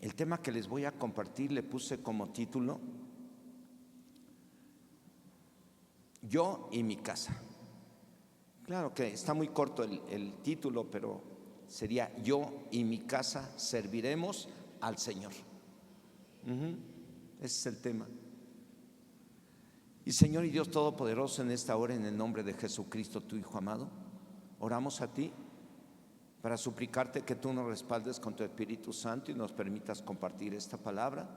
El tema que les voy a compartir le puse como título: Yo y mi casa. Claro que está muy corto el título, pero sería: Yo y mi casa serviremos al Señor. Ese es el tema. Y Señor y Dios Todopoderoso, en esta hora, en el nombre de Jesucristo, tu Hijo amado, oramos a ti para suplicarte que tú nos respaldes con tu Espíritu Santo y nos permitas compartir esta palabra,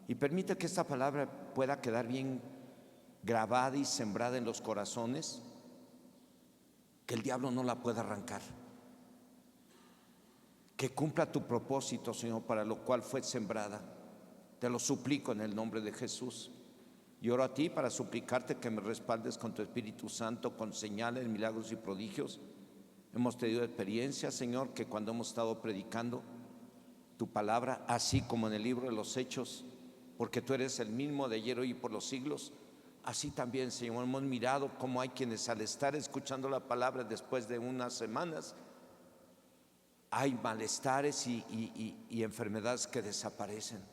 y permite que esta palabra pueda quedar bien grabada y sembrada en los corazones, que el diablo no la pueda arrancar, que cumpla tu propósito, Señor, para lo cual fue sembrada. Te lo suplico en el nombre de Jesús. Y oro a ti para suplicarte que me respaldes con tu Espíritu Santo, con señales, milagros y prodigios. Hemos tenido experiencia, Señor, que cuando hemos estado predicando tu palabra, así como en el libro de los Hechos, porque tú eres el mismo de ayer, hoy y por los siglos, así también, Señor, hemos mirado cómo hay quienes, al estar escuchando la palabra después de unas semanas, hay malestares y enfermedades que desaparecen.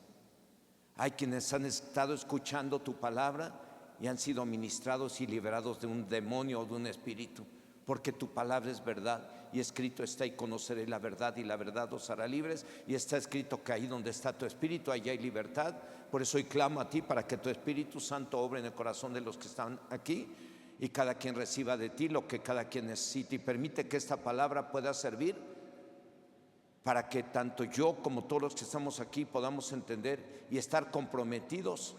Hay quienes han estado escuchando tu palabra y han sido ministrados y liberados de un demonio o de un espíritu, porque tu palabra es verdad, y escrito está: y conoceréis la verdad, y la verdad os hará libres. Y está escrito que ahí donde está tu espíritu, allá hay libertad. Por eso hoy clamo a ti para que tu Espíritu Santo obre en el corazón de los que están aquí, y cada quien reciba de ti lo que cada quien necesite, y permite que esta palabra pueda servir para que tanto yo como todos los que estamos aquí podamos entender y estar comprometidos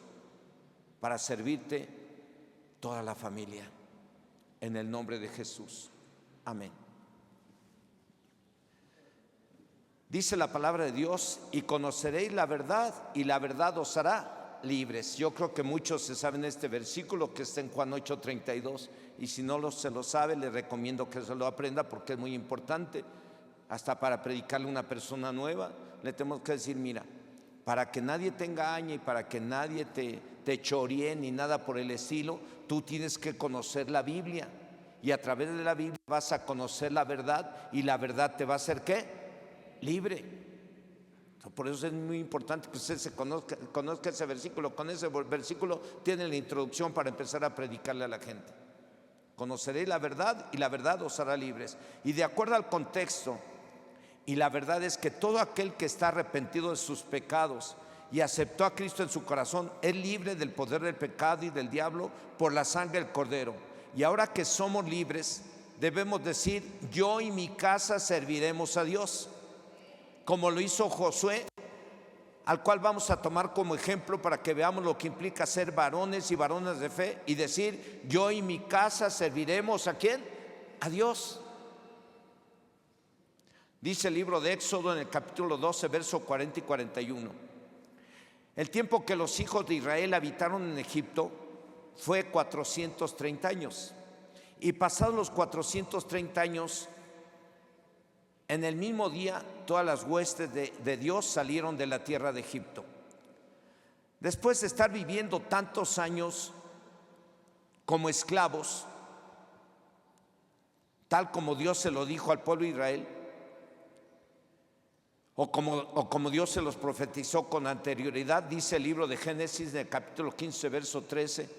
para servirte, toda la familia, en el nombre de Jesús. Amén. Dice la palabra de Dios: y conoceréis la verdad, y la verdad os hará libres. Yo creo que muchos se saben este versículo, que está en Juan 8:32, y si no se lo sabe, le recomiendo que se lo aprenda, porque es muy importante. Hasta para predicarle a una persona nueva, le tenemos que decir: mira, para que nadie te engañe y para que nadie te choree ni nada por el estilo, tú tienes que conocer la Biblia, y a través de la Biblia vas a conocer la verdad, y la verdad te va a hacer ¿qué? Libre. Por eso es muy importante que usted conozca ese versículo. Con ese versículo tiene la introducción para empezar a predicarle a la gente. Conoceréis la verdad, y la verdad os hará libres. Y de acuerdo al contexto, y la verdad es que todo aquel que está arrepentido de sus pecados y aceptó a Cristo en su corazón es libre del poder del pecado y del diablo por la sangre del Cordero. Y ahora que somos libres, debemos decir: yo y mi casa serviremos a Dios, como lo hizo Josué, al cual vamos a tomar como ejemplo para que veamos lo que implica ser varones y varonas de fe, y decir: yo y mi casa serviremos ¿a quién? A Dios. Dice el libro de Éxodo en el capítulo 12, verso 40 y 41: el tiempo que los hijos de Israel habitaron en Egipto fue 430 años. Y pasados los 430 años, en el mismo día, todas las huestes de Dios salieron de la tierra de Egipto. Después de estar viviendo tantos años como esclavos, tal como Dios se lo dijo al pueblo de Israel, o como Dios se los profetizó con anterioridad, dice el libro de Génesis, en el capítulo 15, verso 13,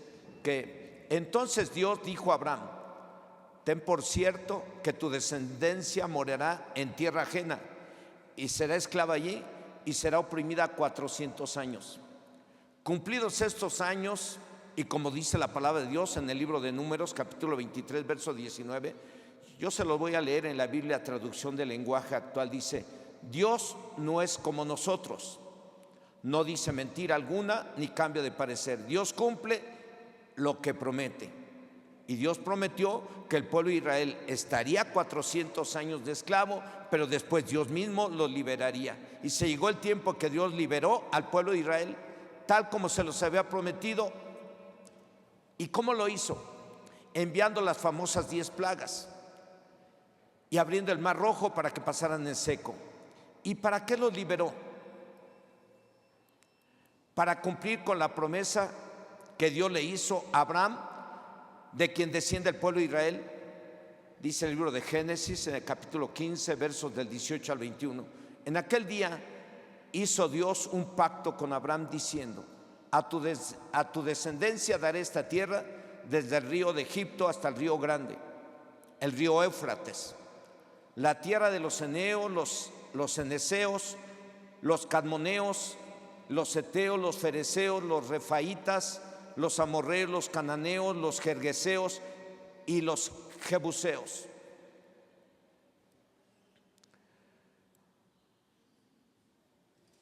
que entonces Dios dijo a Abraham: ten por cierto que tu descendencia morará en tierra ajena, y será esclava allí, y será oprimida 400 años. Cumplidos estos años, y como dice la palabra de Dios en el libro de Números, capítulo 23, verso 19, yo se lo voy a leer en la Biblia, traducción del lenguaje actual. Dice: Dios no es como nosotros, no dice mentira alguna ni cambia de parecer. Dios cumple lo que promete. Y Dios prometió que el pueblo de Israel estaría 400 años de esclavo, pero después Dios mismo los liberaría. Y se llegó el tiempo que Dios liberó al pueblo de Israel, tal como se los había prometido. ¿Y cómo lo hizo? Enviando las famosas 10 plagas y abriendo el mar rojo para que pasaran en seco. ¿Y para qué los liberó? Para cumplir con la promesa que Dios le hizo a Abraham, de quien desciende el pueblo de Israel. Dice el libro de Génesis en el capítulo 15, versos del 18 al 21: en aquel día hizo Dios un pacto con Abraham diciendo: a tu descendencia daré esta tierra, desde el río de Egipto hasta el río grande, el río Éufrates, la tierra de los eneos, los ceneseos, los cadmoneos, los heteos, los fereceos, los refaitas, los amorreos, los cananeos, los gergeseos y los jebuseos.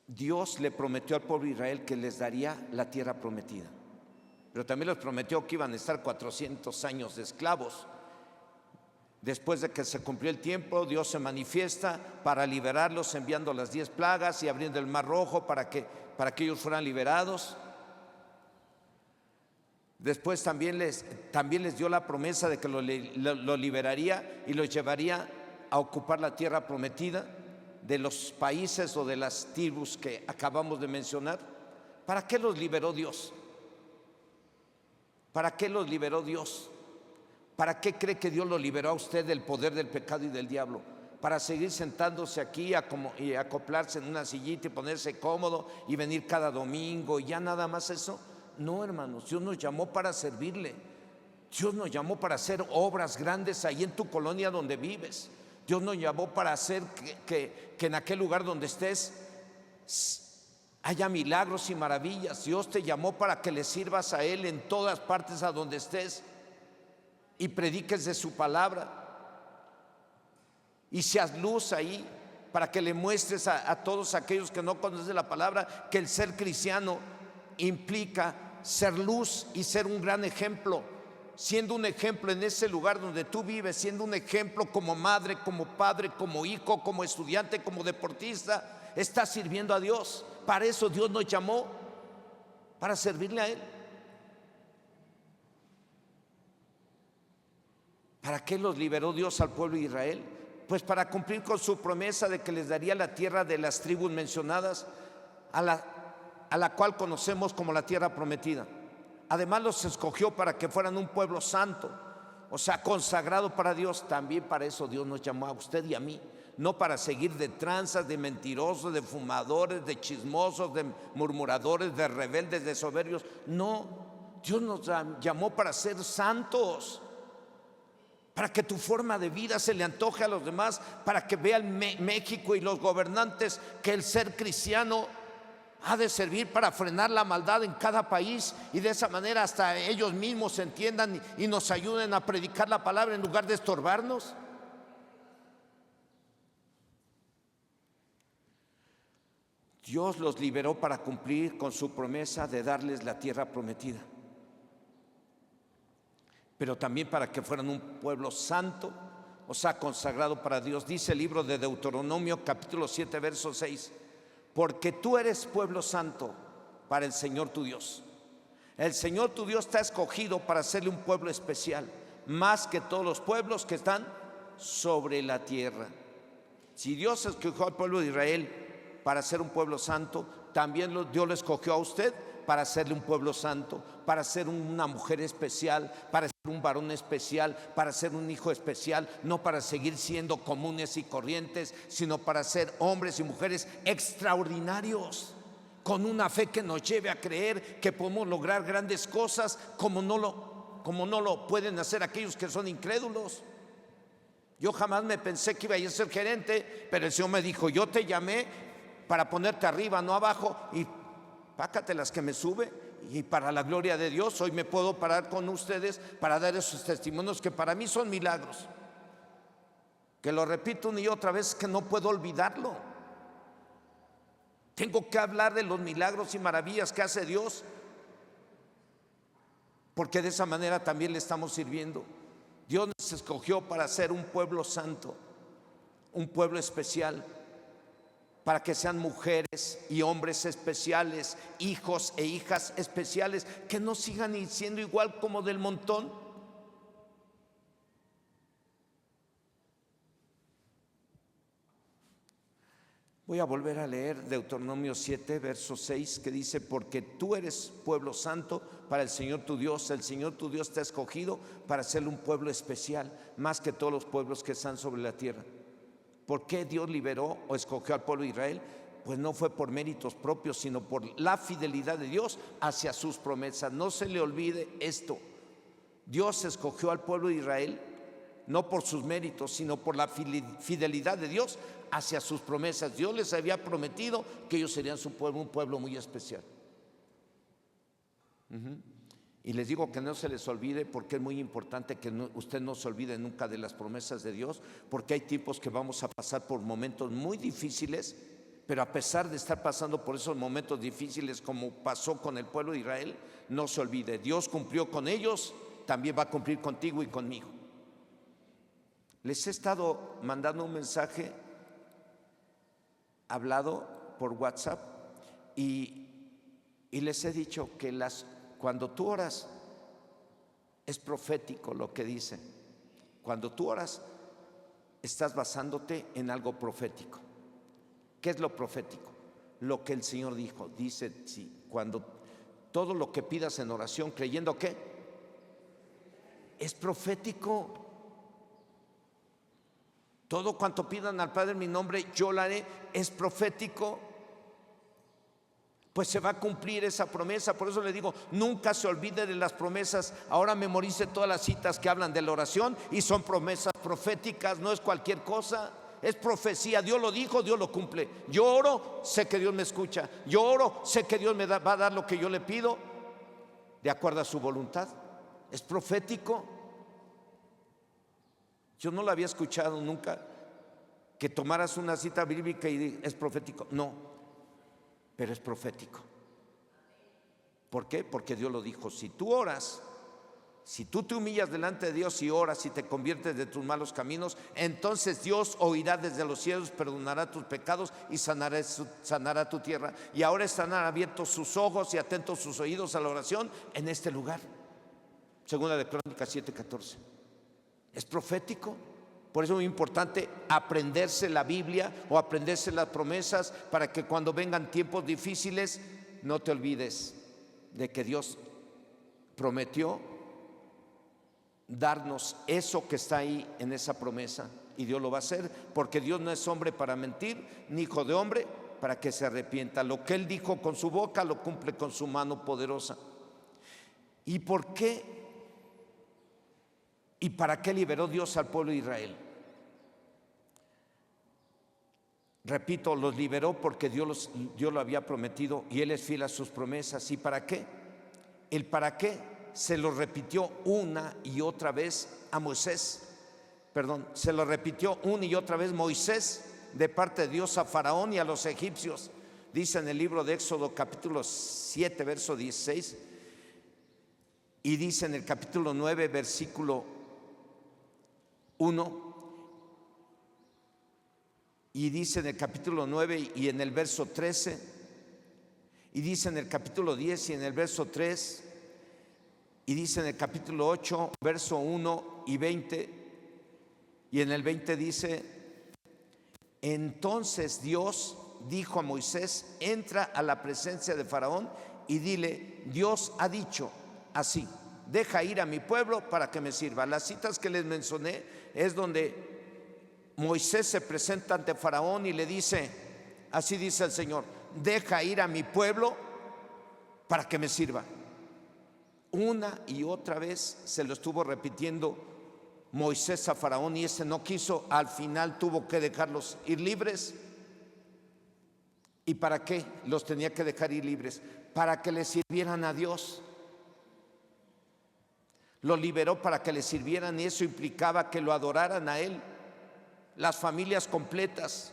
Dios le prometió al pueblo de Israel que les daría la tierra prometida, pero también les prometió que iban a estar 400 años de esclavos. Después de que se cumplió el tiempo, Dios se manifiesta para liberarlos, enviando las 10 plagas y abriendo el mar rojo para que ellos fueran liberados. Después también les dio la promesa de que lo liberaría y los llevaría a ocupar la tierra prometida de los países o de las tribus que acabamos de mencionar. ¿Para qué los liberó Dios? ¿Para qué los liberó Dios? ¿Para qué cree que Dios lo liberó a usted del poder del pecado y del diablo? ¿Para seguir sentándose aquí y acoplarse en una sillita y ponerse cómodo y venir cada domingo y ya nada más eso? No, hermanos, Dios nos llamó para servirle. Dios nos llamó para hacer obras grandes ahí en tu colonia donde vives. Dios nos llamó para hacer que en aquel lugar donde estés haya milagros y maravillas. Dios te llamó para que le sirvas a Él en todas partes a donde estés y prediques de su palabra y seas luz ahí, para que le muestres a todos aquellos que no conocen la palabra que el ser cristiano implica ser luz y ser un gran ejemplo, siendo un ejemplo en ese lugar donde tú vives, siendo un ejemplo como madre, como padre, como hijo, como estudiante, como deportista. Estás sirviendo a Dios. Para eso Dios nos llamó, para servirle a Él. ¿Para qué los liberó Dios al pueblo de Israel? Pues para cumplir con su promesa de que les daría la tierra de las tribus mencionadas, a la cual conocemos como la tierra prometida. Además los escogió para que fueran un pueblo santo, o sea, consagrado para Dios. También para eso Dios nos llamó a usted y a mí, no para seguir de tranzas, de mentirosos, de fumadores, de chismosos, de murmuradores, de rebeldes, de soberbios. No, Dios nos llamó para ser santos, para que tu forma de vida se le antoje a los demás, para que vean México y los gobernantes que el ser cristiano ha de servir para frenar la maldad en cada país, y de esa manera hasta ellos mismos se entiendan y nos ayuden a predicar la palabra en lugar de estorbarnos. Dios los liberó para cumplir con su promesa de darles la tierra prometida, pero también para que fueran un pueblo santo, o sea, consagrado para Dios. Dice el libro de Deuteronomio capítulo 7 verso 6: porque tú eres pueblo santo para el Señor tu Dios. El Señor tu Dios te ha escogido para hacerle un pueblo especial, más que todos los pueblos que están sobre la tierra. Si Dios escogió al pueblo de Israel para ser un pueblo santo, también Dios lo escogió a usted para hacerle un pueblo santo, para ser una mujer especial, para ser un varón especial, para ser un hijo especial, no para seguir siendo comunes y corrientes, sino para ser hombres y mujeres extraordinarios, con una fe que nos lleve a creer que podemos lograr grandes cosas como no lo pueden hacer aquellos que son incrédulos. Yo jamás me pensé que iba a ser gerente, pero el Señor me dijo: yo te llamé para ponerte arriba, no abajo, y pácate las que me sube, y para la gloria de Dios hoy me puedo parar con ustedes para dar esos testimonios que para mí son milagros, que lo repito una y otra vez, que no puedo olvidarlo. Tengo que hablar de los milagros y maravillas que hace Dios, porque de esa manera también le estamos sirviendo. Dios nos escogió para ser un pueblo santo, un pueblo especial, para que sean mujeres y hombres especiales, hijos e hijas especiales, que no sigan siendo igual como del montón. Voy a volver a leer Deuteronomio 7, verso 6, que dice: porque tú eres pueblo santo para el Señor tu Dios. El Señor tu Dios te ha escogido para ser un pueblo especial, más que todos los pueblos que están sobre la tierra. ¿Por qué Dios liberó o escogió al pueblo de Israel? pues no fue por méritos propios, sino por la fidelidad de Dios hacia sus promesas. No se le olvide esto: Dios escogió al pueblo de Israel no por sus méritos, sino por la fidelidad de Dios hacia sus promesas. Dios les había prometido que ellos serían su pueblo, un pueblo muy especial. Y les digo que no se les olvide, porque es muy importante que usted no se olvide nunca de las promesas de Dios, porque hay tiempos que vamos a pasar por momentos muy difíciles, pero a pesar de estar pasando por esos momentos difíciles, como pasó con el pueblo de Israel, no se olvide: Dios cumplió con ellos, también va a cumplir contigo y conmigo. Les he estado mandando un mensaje hablado por WhatsApp y les he dicho que cuando tú oras, es profético lo que dice. Cuando tú oras, estás basándote en algo profético. ¿Qué es lo profético? Lo que el Señor dijo. Dice, sí, cuando todo lo que pidas en oración, creyendo que es profético. Todo cuanto pidan al Padre en mi nombre, yo lo haré. Es profético. Pues se va a cumplir esa promesa. Por eso le digo, nunca se olvide de las promesas. Ahora memorice todas las citas que hablan de la oración y son promesas proféticas, no es cualquier cosa. Es profecía. Dios lo dijo, Dios lo cumple. Yo oro, sé que Dios me escucha. Yo oro, sé que Dios me va a dar lo que yo le pido de acuerdo a su voluntad. Es profético. Yo no lo había escuchado nunca, que tomaras una cita bíblica y es profético. No, pero es profético. ¿Por qué? Porque Dios lo dijo. Si tú oras, si tú te humillas delante de Dios y oras y te conviertes de tus malos caminos, entonces Dios oirá desde los cielos, perdonará tus pecados y sanará tu tierra. Y ahora están abiertos sus ojos y atentos sus oídos a la oración en este lugar. Segunda de Crónicas 7:14. Es profético. Por eso es muy importante aprenderse la Biblia o aprenderse las promesas, para que cuando vengan tiempos difíciles no te olvides de que Dios prometió darnos eso que está ahí en esa promesa, y Dios lo va a hacer, porque Dios no es hombre para mentir, ni hijo de hombre para que se arrepienta. Lo que Él dijo con su boca lo cumple con su mano poderosa. ¿Y por qué? ¿Y para qué liberó Dios al pueblo de Israel? Repito, los liberó porque Dios lo había prometido y Él es fiel a sus promesas. ¿Y para qué? El para qué se lo repitió una y otra vez a Moisés. Se lo repitió una y otra vez Moisés de parte de Dios a Faraón y a los egipcios. Dice en el libro de Éxodo capítulo 7 verso 16, y dice en el capítulo 9 versículo 1, y dice en el capítulo 9 y en el verso 13, y dice en el capítulo 10 y en el verso 3, y dice en el capítulo 8 verso 1 y 20, y en el 20 dice: entonces Dios dijo a Moisés: entra a la presencia de Faraón y dile, Dios ha dicho así, deja ir a mi pueblo para que me sirva. Las citas que les mencioné es donde Moisés se presenta ante Faraón y le dice, así dice el Señor, deja ir a mi pueblo para que me sirva. Una y otra vez se lo estuvo repitiendo Moisés a Faraón y ese no quiso. Al final tuvo que dejarlos ir libres. ¿Y para qué los tenía que dejar ir libres? Para que le sirvieran a Dios. Lo liberó para que le sirvieran, y eso implicaba que lo adoraran a Él, las familias completas.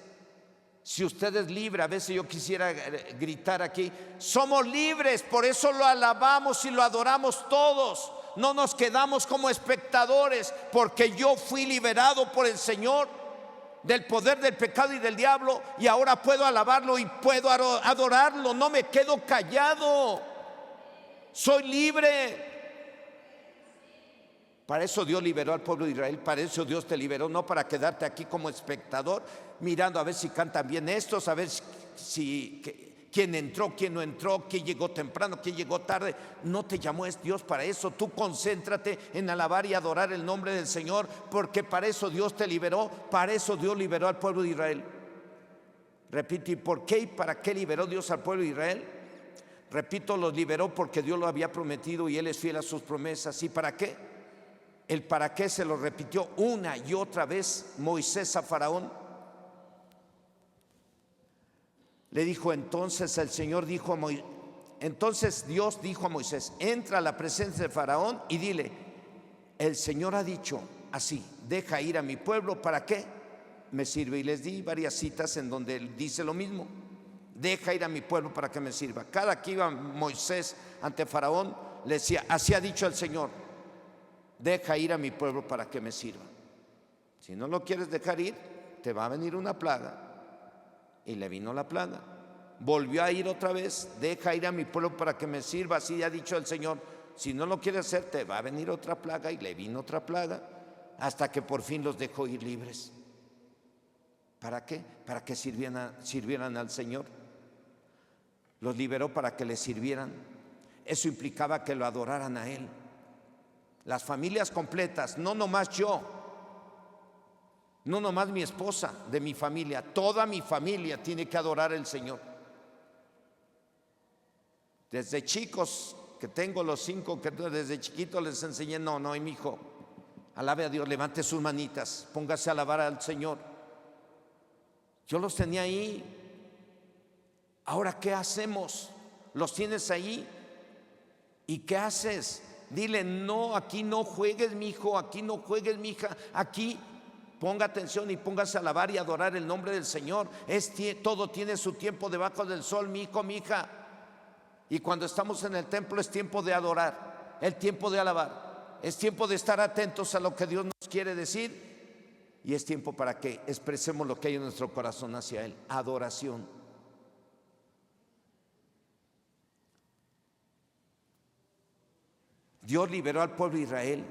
Si usted es libre, a veces yo quisiera gritar aquí, somos libres, por eso lo alabamos y lo adoramos todos. No nos quedamos como espectadores, porque yo fui liberado por el Señor del poder del pecado y del diablo, y ahora puedo alabarlo y puedo adorarlo. No me quedo callado, soy libre. Para eso Dios liberó al pueblo de Israel, para eso Dios te liberó, no para quedarte aquí como espectador, mirando a ver si cantan bien estos, a ver quién entró, quién no entró, quién llegó temprano, quién llegó tarde. No te llamó Dios para eso. Tú concéntrate en alabar y adorar el nombre del Señor, porque para eso Dios te liberó, para eso Dios liberó al pueblo de Israel. Repito, ¿y por qué y para qué liberó Dios al pueblo de Israel? Repito, los liberó porque Dios lo había prometido y Él es fiel a sus promesas. ¿Y para qué? El para qué se lo repitió una y otra vez Moisés a Faraón. Le dijo entonces el Señor, dijo a Moisés, entonces Dios dijo a Moisés: entra a la presencia de Faraón y dile: el Señor ha dicho así, deja ir a mi pueblo. ¿Para qué me sirve? Y les di varias citas en donde él dice lo mismo: deja ir a mi pueblo para que me sirva. Cada que iba Moisés ante Faraón le decía: así ha dicho el Señor, deja ir a mi pueblo para que me sirva. Si no lo quieres dejar ir, te va a venir una plaga. Y le vino la plaga. Volvió a ir otra vez: deja ir a mi pueblo para que me sirva, así ha dicho el Señor. Si no lo quieres hacer, te va a venir otra plaga. Y le vino otra plaga, hasta que por fin los dejó ir libres. ¿Para qué? Para que sirvieran al Señor. Los liberó para que le sirvieran. Eso implicaba que lo adoraran a Él. Las familias completas, no nomás yo, no nomás mi esposa de mi familia, toda mi familia tiene que adorar al Señor. Desde chicos, que tengo los 5, que desde chiquito les enseñé: no, mi hijo, alabe a Dios, levante sus manitas, póngase a alabar al Señor. Yo los tenía ahí. Ahora, ¿qué hacemos? Los tienes ahí, ¿y qué haces? Dile: no, aquí no juegues, mi hijo, aquí no juegues, mi hija, aquí ponga atención y póngase a alabar y adorar el nombre del Señor. Todo tiene su tiempo debajo del sol, mi hijo, mi hija. Y cuando estamos en el templo es tiempo de adorar, el tiempo de alabar, es tiempo de estar atentos a lo que Dios nos quiere decir, y es tiempo para que expresemos lo que hay en nuestro corazón hacia Él: adoración. Dios liberó al pueblo de Israel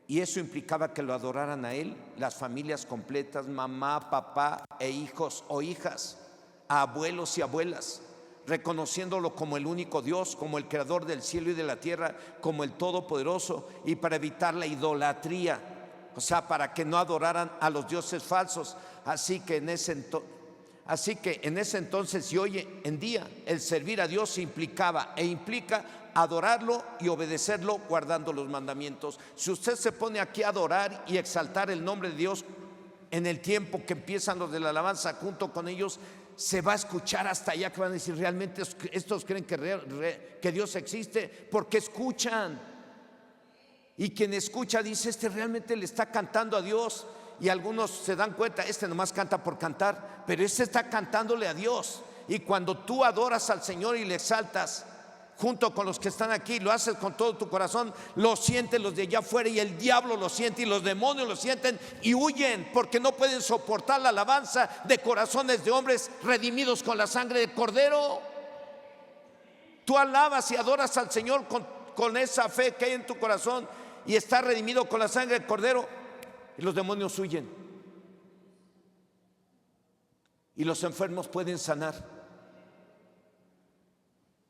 y eso implicaba que lo adoraran a Él, las familias completas, mamá, papá e hijos o hijas, abuelos y abuelas, reconociéndolo como el único Dios, como el creador del cielo y de la tierra, como el todopoderoso, y para evitar la idolatría, o sea, para que no adoraran a los dioses falsos. Así que en ese entonces y hoy en día, el servir a Dios implicaba e implica adorarlo y obedecerlo guardando los mandamientos. Si usted se pone aquí a adorar y exaltar el nombre de Dios en el tiempo que empiezan los de la alabanza junto con ellos, se va a escuchar hasta allá, que van a decir: realmente estos creen que Dios existe, porque escuchan. Y quien escucha dice: este realmente le está cantando a Dios. Y algunos se dan cuenta: este nomás canta por cantar, pero este está cantándole a Dios. Y cuando tú adoras al Señor y le exaltas junto con los que están aquí, lo haces con todo tu corazón, lo sienten los de allá afuera, y el diablo lo siente y los demonios lo sienten y huyen, porque no pueden soportar la alabanza de corazones de hombres redimidos con la sangre del Cordero. Tú alabas y adoras al Señor con esa fe que hay en tu corazón y está redimido con la sangre del Cordero, y los demonios huyen y los enfermos pueden sanar.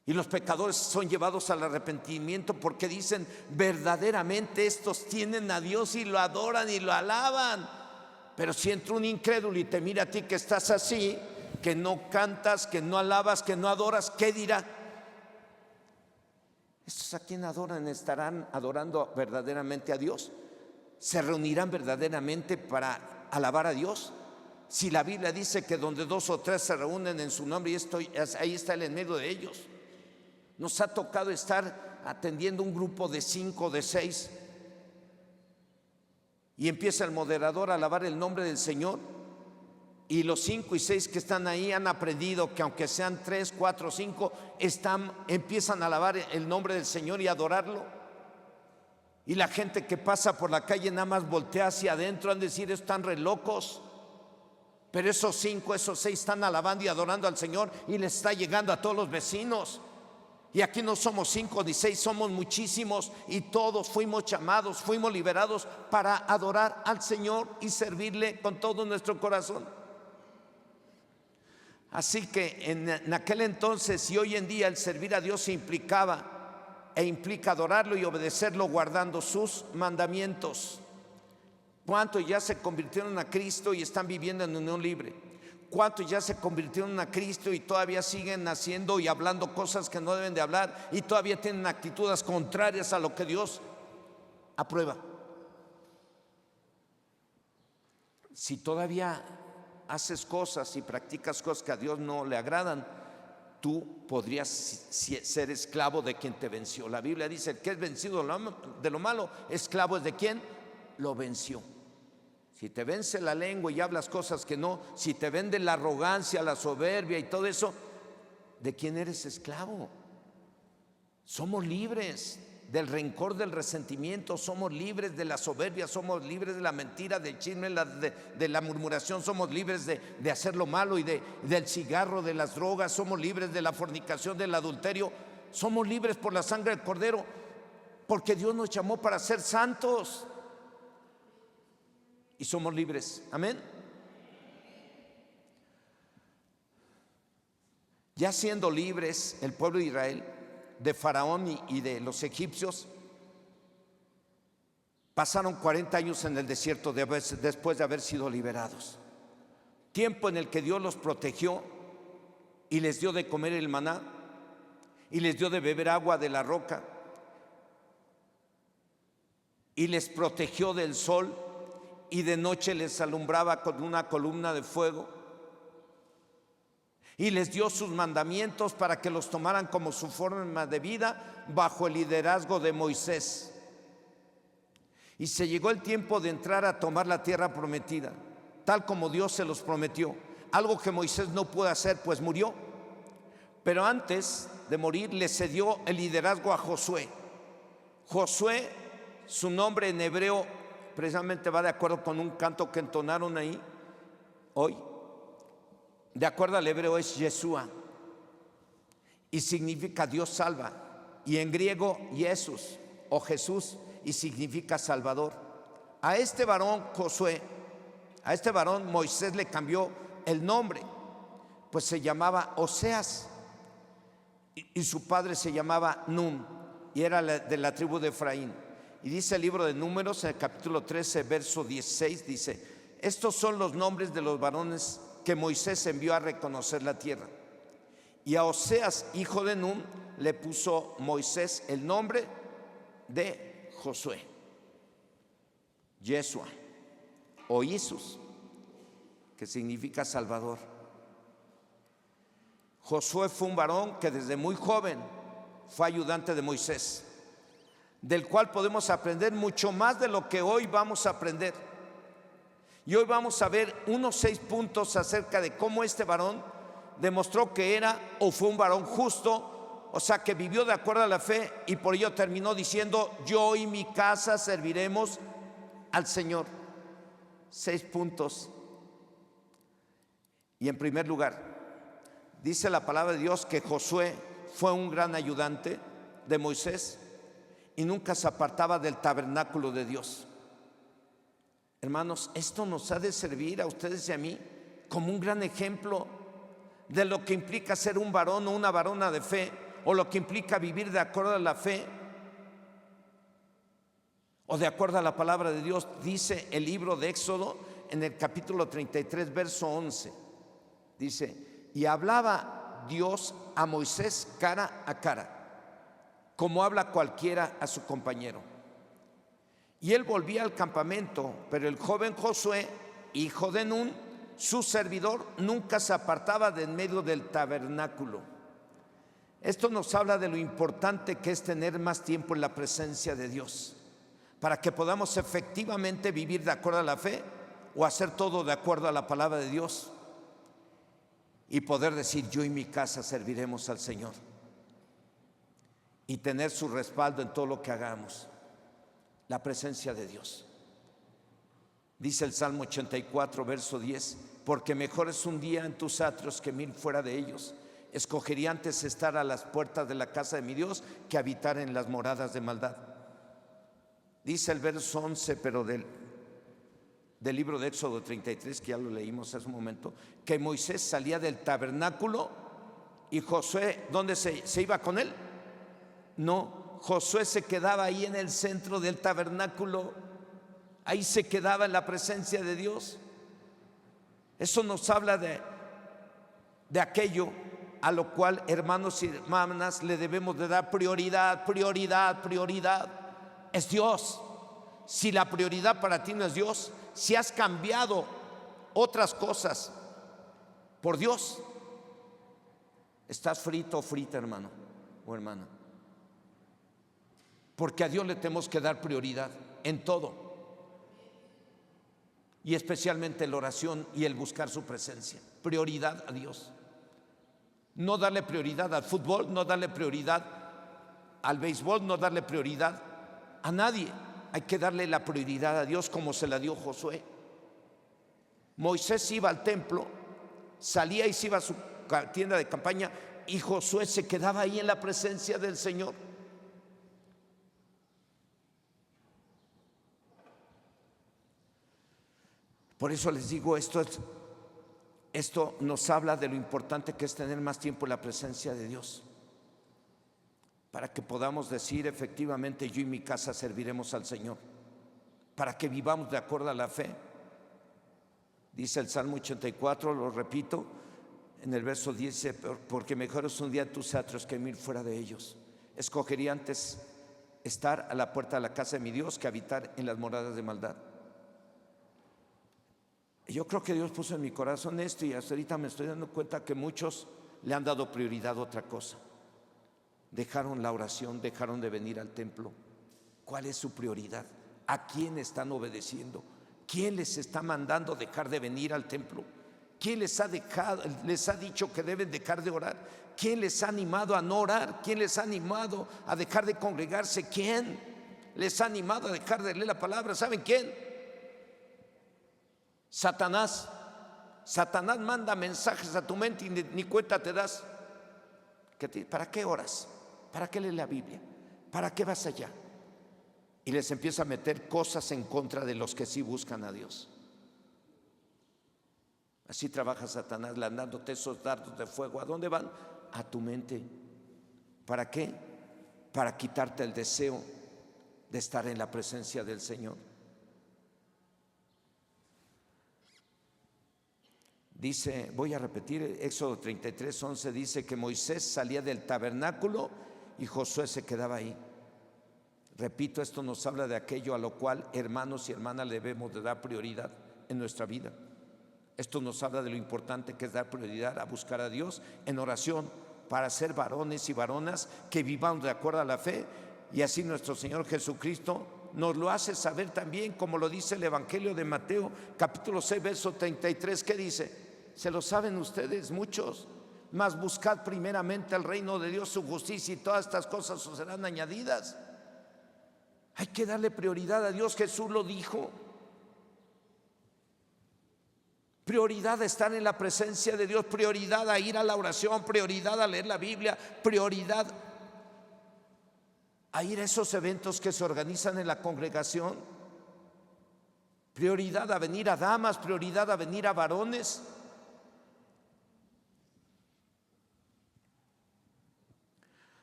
Y los pecadores son llevados al arrepentimiento, porque dicen: verdaderamente estos tienen a Dios y lo adoran y lo alaban. Pero si entra un incrédulo y te mira a ti que estás así, que no cantas, que no alabas, que no adoras, ¿qué dirá? Estos a quien adoran estarán adorando verdaderamente a Dios. ¿Se reunirán verdaderamente para alabar a Dios? Si la Biblia dice que donde 2 o 3 se reúnen en su nombre, ahí está Él en medio de ellos. Nos ha tocado estar atendiendo un grupo de 5, de 6, y empieza el moderador a alabar el nombre del Señor, y los 5 y 6 que están ahí han aprendido que aunque sean 3, 4, 5, empiezan a alabar el nombre del Señor y adorarlo. Y la gente que pasa por la calle nada más voltea hacia adentro, han de decir: están re locos. Pero esos 5, esos 6 están alabando y adorando al Señor, y les está llegando a todos los vecinos. Y aquí no somos 5 ni 6, somos muchísimos, y todos fuimos llamados, fuimos liberados para adorar al Señor y servirle con todo nuestro corazón. Así que en aquel entonces y hoy en día, el servir a Dios implicaba e implica adorarlo y obedecerlo guardando sus mandamientos. ¿Cuántos ya se convirtieron a Cristo y están viviendo en unión libre? ¿Cuántos ya se convirtieron a Cristo y todavía siguen haciendo y hablando cosas que no deben de hablar y todavía tienen actitudes contrarias a lo que Dios aprueba? Si todavía haces cosas y practicas cosas que a Dios no le agradan, tú podrías ser esclavo de quien te venció. La Biblia dice: el que es vencido de lo malo, esclavo es de quien lo venció. Si te vence la lengua y hablas cosas que no, si te vende la arrogancia, la soberbia y todo eso, ¿de quién eres esclavo? Somos libres del rencor, del resentimiento, somos libres de la soberbia, somos libres de la mentira, del chisme, de la murmuración, somos libres de hacer lo malo y del cigarro, de las drogas, somos libres de la fornicación, del adulterio, somos libres por la sangre del Cordero, porque Dios nos llamó para ser santos. Y somos libres, amén. Ya siendo libres el pueblo de Israel de Faraón y de los egipcios, pasaron 40 años en el desierto después de haber sido liberados. Tiempo en el que Dios los protegió y les dio de comer el maná y les dio de beber agua de la roca y les protegió del sol y de noche les alumbraba con una columna de fuego y les dio sus mandamientos para que los tomaran como su forma de vida bajo el liderazgo de Moisés. Y se llegó el tiempo de entrar a tomar la tierra prometida, tal como Dios se los prometió, algo que Moisés no pudo hacer, pues murió. Pero antes de morir le cedió el liderazgo a Josué. Josué, su nombre en hebreo precisamente va de acuerdo con un canto que entonaron ahí hoy. De acuerdo al hebreo es Yeshua y significa Dios salva, y en griego Jesús o Jesús, y significa Salvador. A este varón Josué, a este varón Moisés le cambió el nombre, pues se llamaba Oseas y su padre se llamaba Nun y era de la tribu de Efraín. Y dice el libro de Números en el capítulo 13 verso 16, dice: estos son los nombres de los varones que Moisés envió a reconocer la tierra. Y a Oseas, hijo de Nun, le puso Moisés el nombre de Josué, Yeshua o Jesús, que significa Salvador. Josué fue un varón que desde muy joven fue ayudante de Moisés, del cual podemos aprender mucho más de lo que hoy vamos a aprender. Y hoy vamos a ver unos 6 puntos acerca de cómo este varón demostró que era o fue un varón justo, o sea, que vivió de acuerdo a la fe, y por ello terminó diciendo: yo y mi casa serviremos al Señor. 6 puntos. Y en primer lugar, dice la palabra de Dios que Josué fue un gran ayudante de Moisés y nunca se apartaba del tabernáculo de Dios. Hermanos, esto nos ha de servir a ustedes y a mí como un gran ejemplo de lo que implica ser un varón o una varona de fe, o lo que implica vivir de acuerdo a la fe o de acuerdo a la palabra de Dios. Dice el libro de Éxodo en el capítulo 33 verso 11, dice: y hablaba Dios a Moisés cara a cara, como habla cualquiera a su compañero. Y él volvía al campamento, pero el joven Josué, hijo de Nun, su servidor, nunca se apartaba de en medio del tabernáculo. Esto nos habla de lo importante que es tener más tiempo en la presencia de Dios, para que podamos efectivamente vivir de acuerdo a la fe o hacer todo de acuerdo a la palabra de Dios y poder decir: yo y mi casa serviremos al Señor, y tener su respaldo en todo lo que hagamos. La presencia de Dios. Dice el Salmo 84 verso 10: porque mejor es un día en tus atrios que 1000 fuera de ellos. Escogería antes estar a las puertas de la casa de mi Dios que habitar en las moradas de maldad. Dice el verso 11, pero del libro de Éxodo 33, que ya lo leímos hace un momento, que Moisés salía del tabernáculo y Josué, ¿dónde se iba con él? No, Josué se quedaba ahí en el centro del tabernáculo, ahí se quedaba en la presencia de Dios. Eso nos habla de aquello a lo cual, hermanos y hermanas, le debemos de dar prioridad, prioridad, prioridad. Es Dios. Si la prioridad para ti no es Dios, si has cambiado otras cosas por Dios, estás frito o frita, hermano o hermana. Porque a Dios le tenemos que dar prioridad en todo, y especialmente la oración y el buscar su presencia. Prioridad a Dios. No darle prioridad al fútbol, no darle prioridad al béisbol, no darle prioridad a nadie. Hay que darle la prioridad a Dios como se la dio Josué. Moisés iba al templo, salía y se iba a su tienda de campaña, y Josué se quedaba ahí en la presencia del Señor. Por eso les digo, esto nos habla de lo importante que es tener más tiempo en la presencia de Dios, para que podamos decir efectivamente: yo y mi casa serviremos al Señor, para que vivamos de acuerdo a la fe. Dice el Salmo 84, lo repito, en el verso 10, dice: porque mejor es un día en tus atrios que 1000 fuera de ellos. Escogería antes estar a la puerta de la casa de mi Dios que habitar en las moradas de maldad. Yo creo que Dios puso en mi corazón esto, y hasta ahorita me estoy dando cuenta que muchos le han dado prioridad a otra cosa. Dejaron la oración, dejaron de venir al templo. ¿Cuál es su prioridad? ¿A quién están obedeciendo? ¿Quién les está mandando dejar de venir al templo? ¿Quién les ha dicho que deben dejar de orar? ¿Quién les ha animado a no orar? ¿Quién les ha animado a dejar de congregarse? ¿Quién les ha animado a dejar de leer la palabra? ¿Saben quién? Satanás. Satanás manda mensajes a tu mente y ni cuenta te das. ¿Para qué oras? ¿Para qué lees la Biblia? ¿Para qué vas allá? Y les empieza a meter cosas en contra de los que sí buscan a Dios. Así trabaja Satanás, lanzándote esos dardos de fuego. ¿A dónde van? A tu mente. ¿Para qué? Para quitarte el deseo de estar en la presencia del Señor. Dice, voy a repetir, Éxodo 33:11 dice que Moisés salía del tabernáculo y Josué se quedaba ahí. Repito, esto nos habla de aquello a lo cual, hermanos y hermanas, le debemos de dar prioridad en nuestra vida. Esto nos habla de lo importante que es dar prioridad a buscar a Dios en oración, para ser varones y varonas que vivamos de acuerdo a la fe. Y así nuestro Señor Jesucristo nos lo hace saber también, como lo dice el Evangelio de Mateo, capítulo 6, verso 33, ¿qué dice? Se lo saben ustedes muchos: mas buscad primeramente el reino de Dios, su justicia, y todas estas cosas os serán añadidas. Hay que darle prioridad a Dios. Jesús lo dijo. Prioridad a estar en la presencia de Dios, prioridad a ir a la oración, prioridad a leer la Biblia, prioridad a ir a esos eventos que se organizan en la congregación, prioridad a venir a damas, prioridad a venir a varones.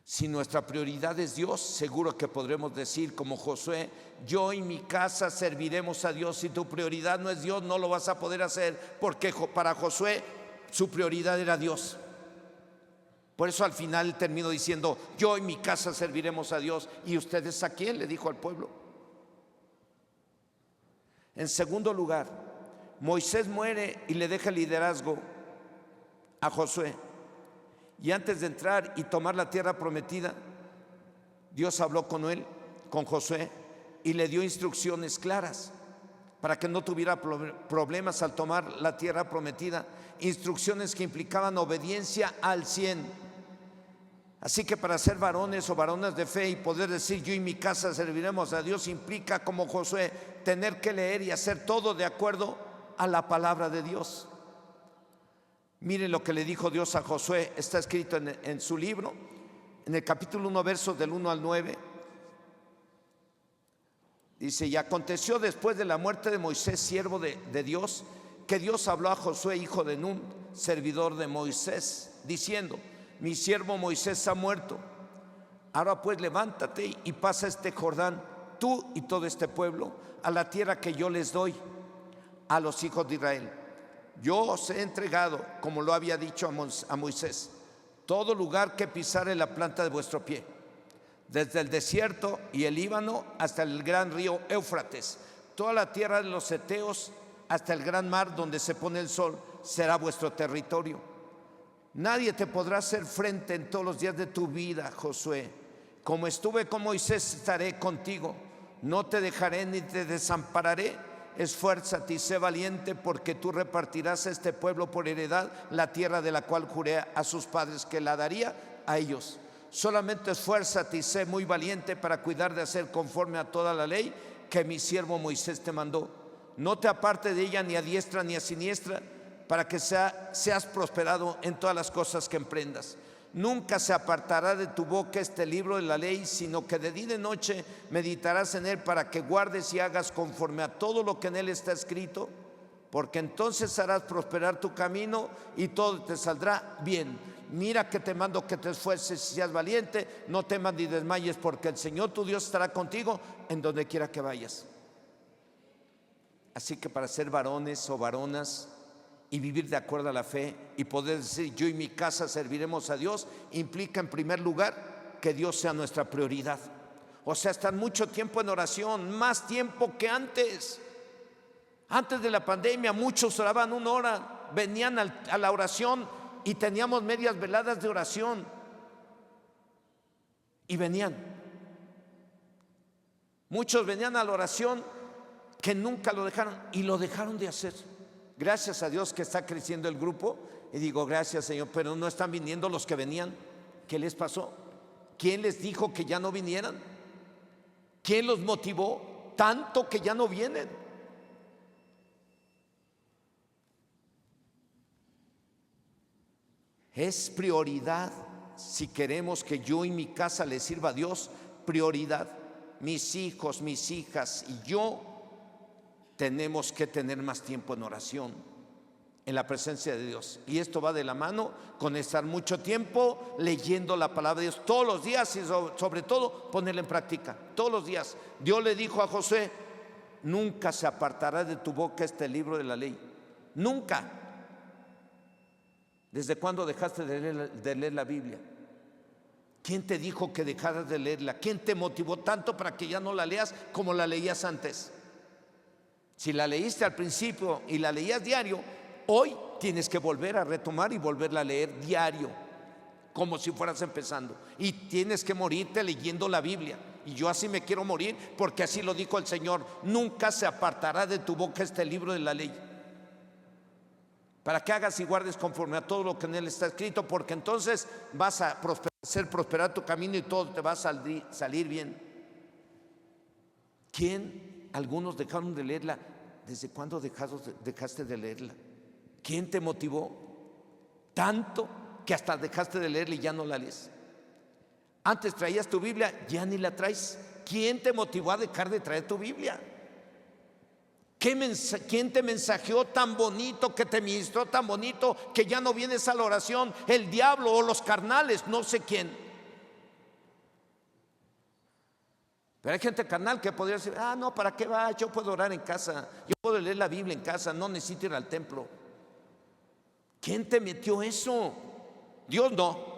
Si nuestra prioridad es Dios, seguro que podremos decir como Josué: yo y mi casa serviremos a Dios. Si tu prioridad no es Dios, no lo vas a poder hacer, porque para Josué su prioridad era Dios. Por eso al final terminó diciendo: yo y mi casa serviremos a Dios. ¿Y ustedes a quién?, le dijo al pueblo. En segundo lugar, Moisés muere y le deja el liderazgo a Josué. Y antes de entrar y tomar la tierra prometida, Dios habló con él, con Josué, y le dio instrucciones claras para que no tuviera problemas al tomar la tierra prometida. Instrucciones que implicaban obediencia al 100. Así que para ser varones o varonas de fe y poder decir: yo y mi casa serviremos a Dios, implica, como Josué, tener que leer y hacer todo de acuerdo a la palabra de Dios. Miren lo que le dijo Dios a Josué. Está escrito en su libro, en el capítulo 1, versos del 1 al 9. Dice: y aconteció después de la muerte de Moisés, siervo de Dios, que Dios habló a Josué, hijo de Nun, servidor de Moisés, diciendo: mi siervo Moisés ha muerto. Ahora pues levántate y pasa este Jordán, tú y todo este pueblo, a la tierra que yo les doy a los hijos de Israel. yo os he entregado, como lo había dicho a Moisés, todo lugar que pisare la planta de vuestro pie, desde el desierto y el Líbano hasta el gran río Éufrates, toda la tierra de los heteos hasta el gran mar donde se pone el sol, será vuestro territorio. Nadie te podrá hacer frente en todos los días de tu vida, Josué. Como estuve con Moisés, estaré contigo. No te dejaré ni te desampararé. Esfuérzate y sé valiente, porque tú repartirás a este pueblo por heredad la tierra de la cual juré a sus padres que la daría a ellos. Solamente esfuérzate y sé muy valiente para cuidar de hacer conforme a toda la ley que mi siervo Moisés te mandó. No te aparte de ella ni a diestra ni a siniestra, para que seas prosperado en todas las cosas que emprendas. Nunca se apartará de tu boca este libro de la ley, sino que de día y de noche meditarás en él, para que guardes y hagas conforme a todo lo que en él está escrito, porque entonces harás prosperar tu camino y todo te saldrá bien. Mira que te mando que te esfuerces y seas valiente, no temas ni desmayes, porque el Señor tu Dios estará contigo en donde quiera que vayas. Así que para ser varones o varonas y vivir de acuerdo a la fe y poder decir yo y mi casa serviremos a Dios, implica en primer lugar que Dios sea nuestra prioridad. O sea, estar mucho tiempo en oración, más tiempo que antes. Antes de la pandemia muchos oraban 1 hora, venían a la oración y teníamos medias veladas de oración y venían. Muchos venían a la oración que nunca lo dejaron y lo dejaron de hacer. Gracias a Dios que está creciendo el grupo y digo gracias, Señor, pero no están viniendo los que venían. ¿Qué les pasó? ¿Quién les dijo que ya no vinieran? ¿Quién los motivó tanto que ya no vienen? Es prioridad. Si queremos que yo y mi casa le sirva a Dios, prioridad. Mis hijos, mis hijas y yo tenemos que tener más tiempo en oración, en la presencia de Dios. Y esto va de la mano con estar mucho tiempo leyendo la palabra de Dios todos los días y sobre todo ponerla en práctica todos los días. Dios le dijo a Josué: nunca se apartará de tu boca este libro de la ley. Nunca. ¿Desde cuándo dejaste de leer la Biblia? ¿Quién te dijo que dejaras de leerla? ¿Quién te motivó tanto para que ya no la leas como la leías antes? Si la leíste al principio y la leías diario, hoy tienes que volver a retomar y volverla a leer diario, como si fueras empezando. Y tienes que morirte leyendo la Biblia. Y yo así me quiero morir, porque así lo dijo el Señor: nunca se apartará de tu boca este libro de la ley, para que hagas y guardes conforme a todo lo que en él está escrito, porque entonces vas a hacer prosperar tu camino y todo te va a salir bien. ¿Quién? Algunos dejaron de leerla. ¿Desde cuándo dejaste de leerla? ¿Quién te motivó tanto que hasta dejaste de leerla y ya no la lees? Antes traías tu Biblia, ya ni la traes. ¿Quién te motivó a dejar de traer tu Biblia? ¿Quién te mensajeó tan bonito, que te ministró tan bonito, que ya no vienes a la oración? ¿El diablo o los carnales? No sé quién. Pero hay gente carnal que podría decir: no, ¿para qué va? Yo puedo orar en casa, yo puedo leer la Biblia en casa, no necesito ir al templo. ¿Quién te metió eso? Dios no.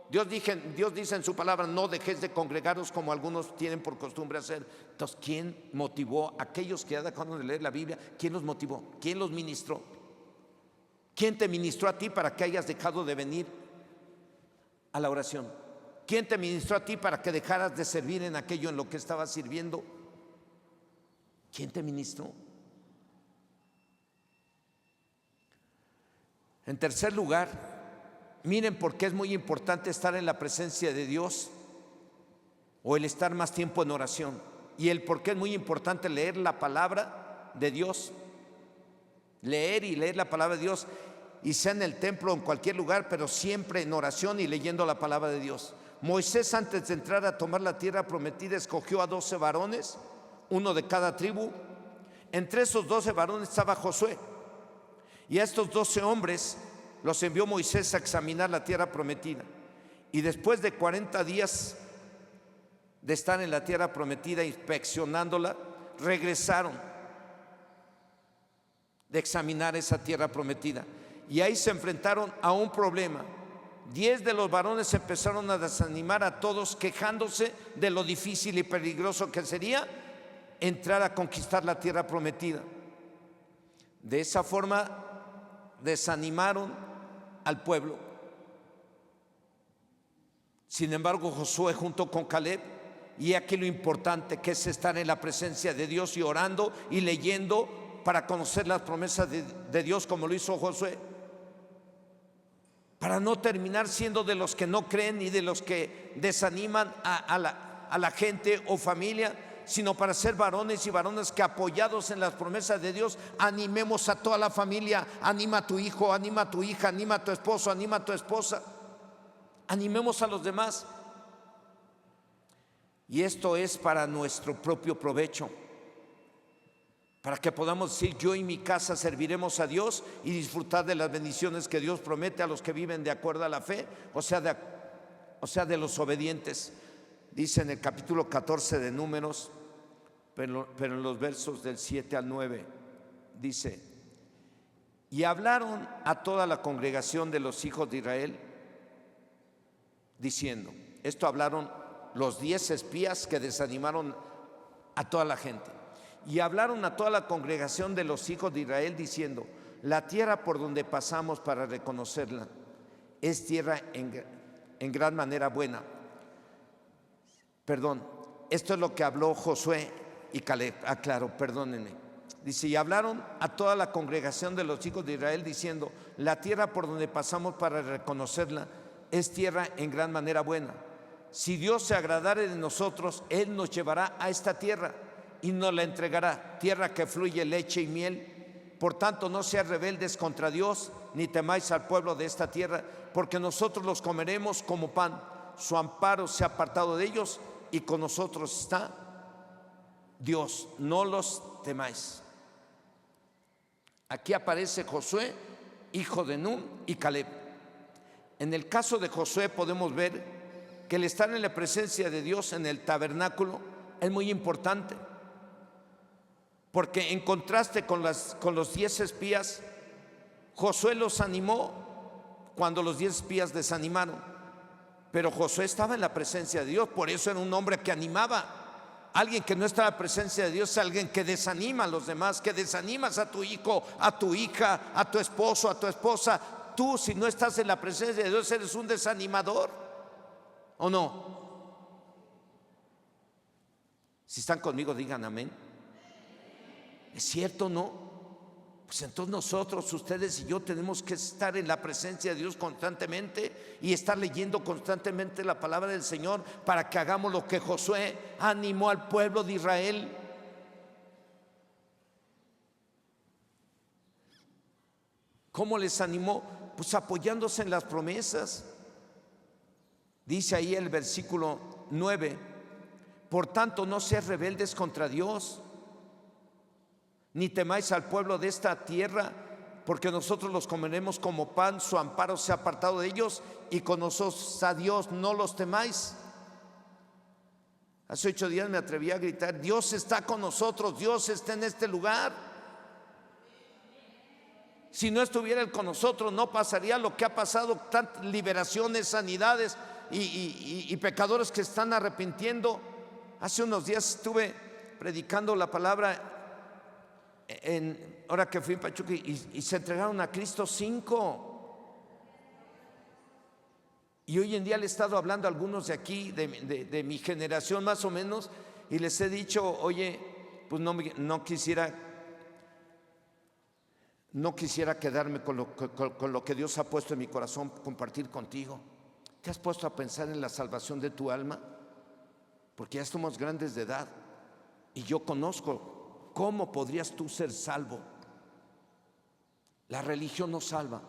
Dios dice en su palabra: no dejéis de congregaros como algunos tienen por costumbre hacer. Entonces, ¿quién motivó a aquellos que ya dejaron de leer la Biblia? ¿Quién los motivó? ¿Quién los ministró? ¿Quién te ministró a ti para que hayas dejado de venir a la oración? ¿Quién te ministró a ti para que dejaras de servir en aquello en lo que estabas sirviendo? ¿Quién te ministró? En tercer lugar, miren por qué es muy importante estar en la presencia de Dios, o el estar más tiempo en oración, y el por qué es muy importante leer la palabra de Dios. Leer la palabra de Dios, y sea en el templo o en cualquier lugar, pero siempre en oración y leyendo la palabra de Dios. Moisés, antes de entrar a tomar la tierra prometida, escogió a 12 varones, uno de cada tribu. Entre esos 12 varones estaba Josué, y a estos 12 hombres los envió Moisés a examinar la tierra prometida. Y después de 40 días de estar en la tierra prometida inspeccionándola, regresaron de examinar esa tierra prometida. Y ahí se enfrentaron a un problema. 10 de los varones empezaron a desanimar a todos, quejándose de lo difícil y peligroso que sería entrar a conquistar la tierra prometida. De esa forma desanimaron al pueblo. Sin embargo, Josué junto con Caleb, y aquí lo importante que es estar en la presencia de Dios y orando y leyendo para conocer las promesas de Dios, como lo hizo Josué, para no terminar siendo de los que no creen y de los que desaniman a la gente o familia, sino para ser varones y varonas que, apoyados en las promesas de Dios, animemos a toda la familia. Anima a tu hijo, anima a tu hija, anima a tu esposo, anima a tu esposa. Animemos a los demás. Y esto es para nuestro propio provecho, para que podamos decir: yo y mi casa serviremos a Dios, y disfrutar de las bendiciones que Dios promete a los que viven de acuerdo a la fe, o sea, de los obedientes. Dice en el capítulo 14 de Números, pero en los versos del 7 al 9, dice: y hablaron a toda la congregación de los hijos de Israel, diciendo, esto hablaron los 10 espías que desanimaron a toda la gente. Y hablaron a toda la congregación de los hijos de Israel diciendo: la tierra por donde pasamos para reconocerla es tierra en gran manera buena. Esto es lo que habló Josué y Caleb. Claro, perdónenme. Dice: y hablaron a toda la congregación de los hijos de Israel diciendo: la tierra por donde pasamos para reconocerla es tierra en gran manera buena. Si Dios se agradare de nosotros, Él nos llevará a esta tierra y nos la entregará, tierra que fluye leche y miel. Por tanto, no seáis rebeldes contra Dios, ni temáis al pueblo de esta tierra, porque nosotros los comeremos como pan. Su amparo se ha apartado de ellos, y con nosotros está Dios. No los temáis. Aquí aparece Josué, hijo de Nun, y Caleb. En el caso de Josué podemos ver que el estar en la presencia de Dios en el tabernáculo es muy importante, porque en contraste con los 10 espías, Josué los animó cuando los 10 espías desanimaron, pero Josué estaba en la presencia de Dios. Por eso era un hombre que animaba. Alguien que no está en la presencia de Dios es alguien que desanima a los demás, que desanimas a tu hijo, a tu hija, a tu esposo, a tu esposa. Tú, si no estás en la presencia de Dios, eres un desanimador, ¿o no? Si están conmigo, digan amén. ¿Es cierto o no? Pues entonces nosotros, ustedes y yo, tenemos que estar en la presencia de Dios constantemente y estar leyendo constantemente la palabra del Señor, para que hagamos lo que Josué animó al pueblo de Israel. ¿Cómo les animó? Pues apoyándose en las promesas. Dice ahí el versículo 9: por tanto, no seáis rebeldes contra Dios, ni temáis al pueblo de esta tierra, porque nosotros los comeremos como pan. Su amparo se ha apartado de ellos, y con nosotros a Dios. No los temáis. Hace 8 días me atreví a gritar: Dios está con nosotros, Dios está en este lugar. Si no estuviera Él con nosotros, no pasaría lo que ha pasado: tantas liberaciones, sanidades y pecadores que están arrepintiendo. Hace unos días estuve predicando la palabra ahora que fui en Pachuca, y se entregaron a Cristo 5. Y hoy en día le he estado hablando a algunos de aquí, de mi generación más o menos, y les he dicho: oye, pues no quisiera quedarme con lo que Dios ha puesto en mi corazón, compartir contigo. ¿Te has puesto a pensar en la salvación de tu alma? Porque ya somos grandes de edad, y yo conozco cómo podrías tú ser salvo. La religión no salva,